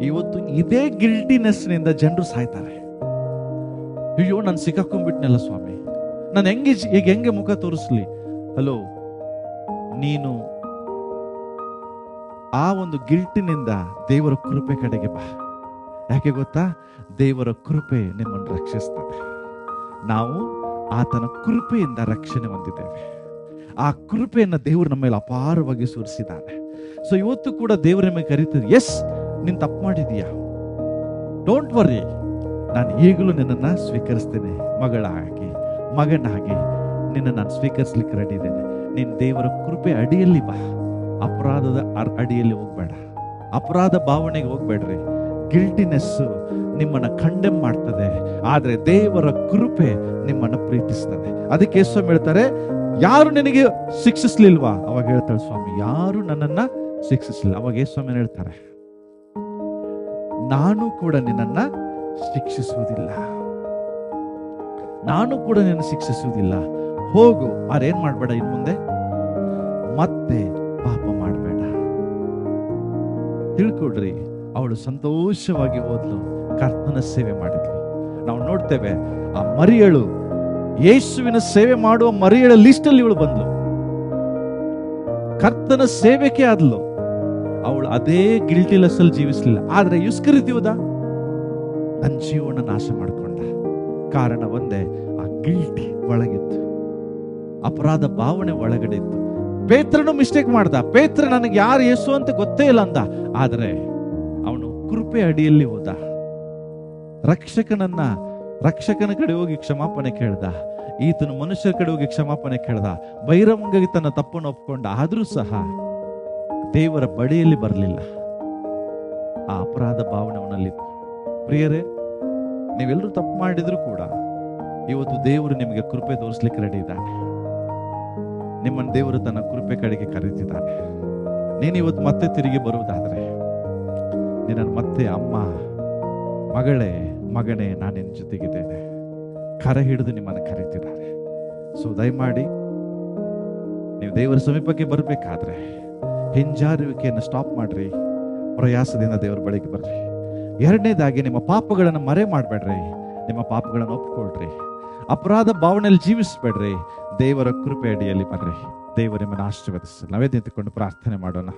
ಇವತ್ತು ಇದೇ ಗಿಲ್ಟಿನೆಸ್ ನಿಂದ ಜನರು ಸಾಯ್ತಾರೆ. ಅಯ್ಯೋ, ನಾನು ಸಿಕ್ಕಾಕೊಂಡ್ಬಿಟ್ನಲ್ಲ ಸ್ವಾಮಿ, ನಾನು ಹೆಂಗೆ ಮುಖ ತೋರಿಸ್ಲಿ? ಹಲೋ, ನೀನು ಆ ಒಂದು ಗಿಲ್ಟಿನಿಂದ ದೇವರ ಕೃಪೆ ಕಡೆಗೆ ಬಾ. ಯಾಕೆ ಗೊತ್ತಾ? ದೇವರ ಕೃಪೆ ನಿಮ್ಮನ್ನು ರಕ್ಷಿಸ್ತದೆ. ನಾವು ಆತನ ಕೃಪೆಯಿಂದ ರಕ್ಷಣೆ ಹೊಂದಿದ್ದೇವೆ. ಆ ಕೃಪೆಯನ್ನು ದೇವರು ನಮ್ಮ ಮೇಲೆ ಅಪಾರವಾಗಿ ಸುರಿಸಿದ್ದಾನೆ. ಸೊ ಇವತ್ತು ಕೂಡ ದೇವರ ಮೇಲೆ ಕರೀತದೆ, ಎಸ್, ನೀನು ತಪ್ಪು ಮಾಡಿದೀಯಾ, ಡೋಂಟ್ ವರಿ, ನಾನು ಈಗಲೂ ನಿನ್ನನ್ನು ಸ್ವೀಕರಿಸ್ತೇನೆ. ಮಗಳಾಗಿ, ಮಗನಾಗಿ ನಿನ್ನ ನಾನು ಸ್ವೀಕರಿಸ್ಲಿಕ್ಕೆ ರೆಡಿ ಇದ್ದೇನೆ. ನೀನು ದೇವರ ಕೃಪೆ ಅಡಿಯಲ್ಲಿ ಬಾ. ಅಪರಾಧದ ಅಡಿಯಲ್ಲಿ ಹೋಗ್ಬೇಡ, ಅಪರಾಧ ಭಾವನೆಗೆ ಹೋಗ್ಬೇಡ್ರಿ. ಗಿಲ್ಟಿನೆಸ್ ನಿಮ್ಮನ್ನ ಕಂಡೆಮ್ ಮಾಡ್ತದೆ, ಆದ್ರೆ ದೇವರ ಕೃಪೆ ನಿಮ್ಮನ್ನ ಪ್ರೀತಿಸ್ತದೆ. ಅದಕ್ಕೆ ಸ್ವಾಮಿ ಹೇಳ್ತಾರೆ, ಯಾರು ನಿನಗೆ ಶಿಕ್ಷಿಸ್ಲಿಲ್ವಾ? ಅವಾಗ ಹೇಳ್ತಾಳೆ, ಸ್ವಾಮಿ, ಯಾರು ನನ್ನನ್ನ ಶಿಕ್ಷಿಸಲಿಲ್ಲ. ಅವಾಗ ಸ್ವಾಮಿ ಹೇಳ್ತಾರೆ, ನಾನು ಕೂಡ ನಿನ್ನನ್ನ ಶಿಕ್ಷಿಸುವುದಿಲ್ಲ, ನಾನು ಕೂಡ ನಿನ್ನ ಶಿಕ್ಷಿಸುವುದಿಲ್ಲ. ಹೋಗು, ಆರೇನ್ ಮಾಡ್ಬೇಡ, ಇನ್ ಮುಂದೆ ಮತ್ತೆ ಪಾಪ ಮಾಡಬೇಡ. ತಿಳ್ಕೊಡ್ರಿ, ಅವಳು ಸಂತೋಷವಾಗಿ ಹೋದ್ಲು, ಕರ್ತನ ಸೇವೆ ಮಾಡಿದ್ಲು. ನಾವು ನೋಡ್ತೇವೆ, ಆ ಮರಿಯಳು, ಯೇಸುವಿನ ಸೇವೆ ಮಾಡುವ ಮರಿಯಳ ಲಿಸ್ಟ್ ಅಲ್ಲಿ ಇವಳು ಬಂದ್ಲು, ಕರ್ತನ ಸೇವೆಗೆ ಆದ್ಲು. ಅವಳು ಅದೇ ಗಿಲ್ಟಿಲೆಸ್ ಅಲ್ಲಿ ಜೀವಿಸಲಿಲ್ಲ. ಆದ್ರೆ ಇಸ್ಕರಿಯೋತ ಯೂದ ತನ್ನ ಜೀವನ ನಾಶ ಮಾಡಿಕೊಂಡ. ಕಾರಣ ಒಂದೇ, ಆ ಗಿಲ್ಟಿ ಒಳಗಿತ್ತು, ಅಪರಾಧ ಭಾವನೆ ಒಳಗಡೆ ಇತ್ತು. ಪೇತ್ರನು ಮಿಸ್ಟೇಕ್ ಮಾಡ್ದ. ಪೇತ್ರ ನನಗೆ ಯಾರು ಯೇಸು ಅಂತ ಗೊತ್ತೇ ಇಲ್ಲ ಅಂದ. ಆದರೆ ಅವನು ಕೃಪೆ ಅಡಿಯಲ್ಲಿ ಹೋದ. ರಕ್ಷಕನ ಕಡೆ ಹೋಗಿ ಕ್ಷಮಾಪಣೆ ಕೇಳ್ದ. ಈತನು ಮನುಷ್ಯರ ಕಡೆ ಹೋಗಿ ಕ್ಷಮಾಪಣೆ ಕೇಳ್ದ. ಬಹಿರಂಗವಾಗಿ ತನ್ನ ತಪ್ಪನ್ನು ಒಪ್ಕೊಂಡ. ಆದ್ರೂ ಸಹ ದೇವರ ಬಳಿಯಲ್ಲಿ ಬರಲಿಲ್ಲ. ಆ ಅಪರಾಧ ಭಾವನೆ ಅವನಲ್ಲಿತ್ತು. ಪ್ರಿಯರೇ, ನೀವೆಲ್ಲರೂ ತಪ್ಪು ಮಾಡಿದ್ರು ಕೂಡ ಇವತ್ತು ದೇವರು ನಿಮಗೆ ಕೃಪೆ ತೋರಿಸ್ಲಿಕ್ಕೆ ರೆಡಿ ಇದ್ದಾನೆ. ನಿಮ್ಮನ್ನು ದೇವರು ತನ್ನ ಕೃಪೆ ಕಡೆಗೆ ಕರೀತಿದ್ದಾನೆ. ನೀನು ಇವತ್ತು ಮತ್ತೆ ತಿರುಗಿ ಬರುವುದಾದ್ರೆ, ನಿನ್ನನ್ನು ಮತ್ತೆ ಅಮ್ಮ, ಮಗಳೇ, ಮಗನೇ, ನಾನು ನಿನ್ನ ಜೊತೆಗಿದ್ದೇನೆ, ಕರೆ ಹಿಡಿದು ನಿಮ್ಮನ್ನು ಕರೀತಿದ್ದಾರೆ. ಸೊ ದಯಮಾಡಿ ನೀವು ದೇವರ ಸಮೀಪಕ್ಕೆ ಬರಬೇಕಾದ್ರೆ ಹಿಂಜಾರುವಿಕೆಯನ್ನು ಸ್ಟಾಪ್ ಮಾಡ್ರಿ. ಪ್ರಯಾಸದಿಂದ ದೇವರ ಬಳಿಗೆ ಬರ್ರಿ. ಎರಡನೇದಾಗಿ, ನಿಮ್ಮ ಪಾಪಗಳನ್ನು ಮರೆ ಮಾಡಬೇಡ್ರಿ. ನಿಮ್ಮ ಪಾಪಗಳನ್ನು ಒಪ್ಕೊಳ್ರಿ. ಅಪರಾಧ ಭಾವನೆಯಲ್ಲಿ ಜೀವಿಸಬೇಡ್ರಿ. ದೇವರ ಕೃಪೆ ಅಡಿಯಲ್ಲಿ ಬರ್ರಿ. ದೇವರು ನಿಮ್ಮನ್ನು ಆಶೀರ್ವದಿಸಿ. ನಾವೇ ನಿಂತುಕೊಂಡು ಪ್ರಾರ್ಥನೆ ಮಾಡೋಣ.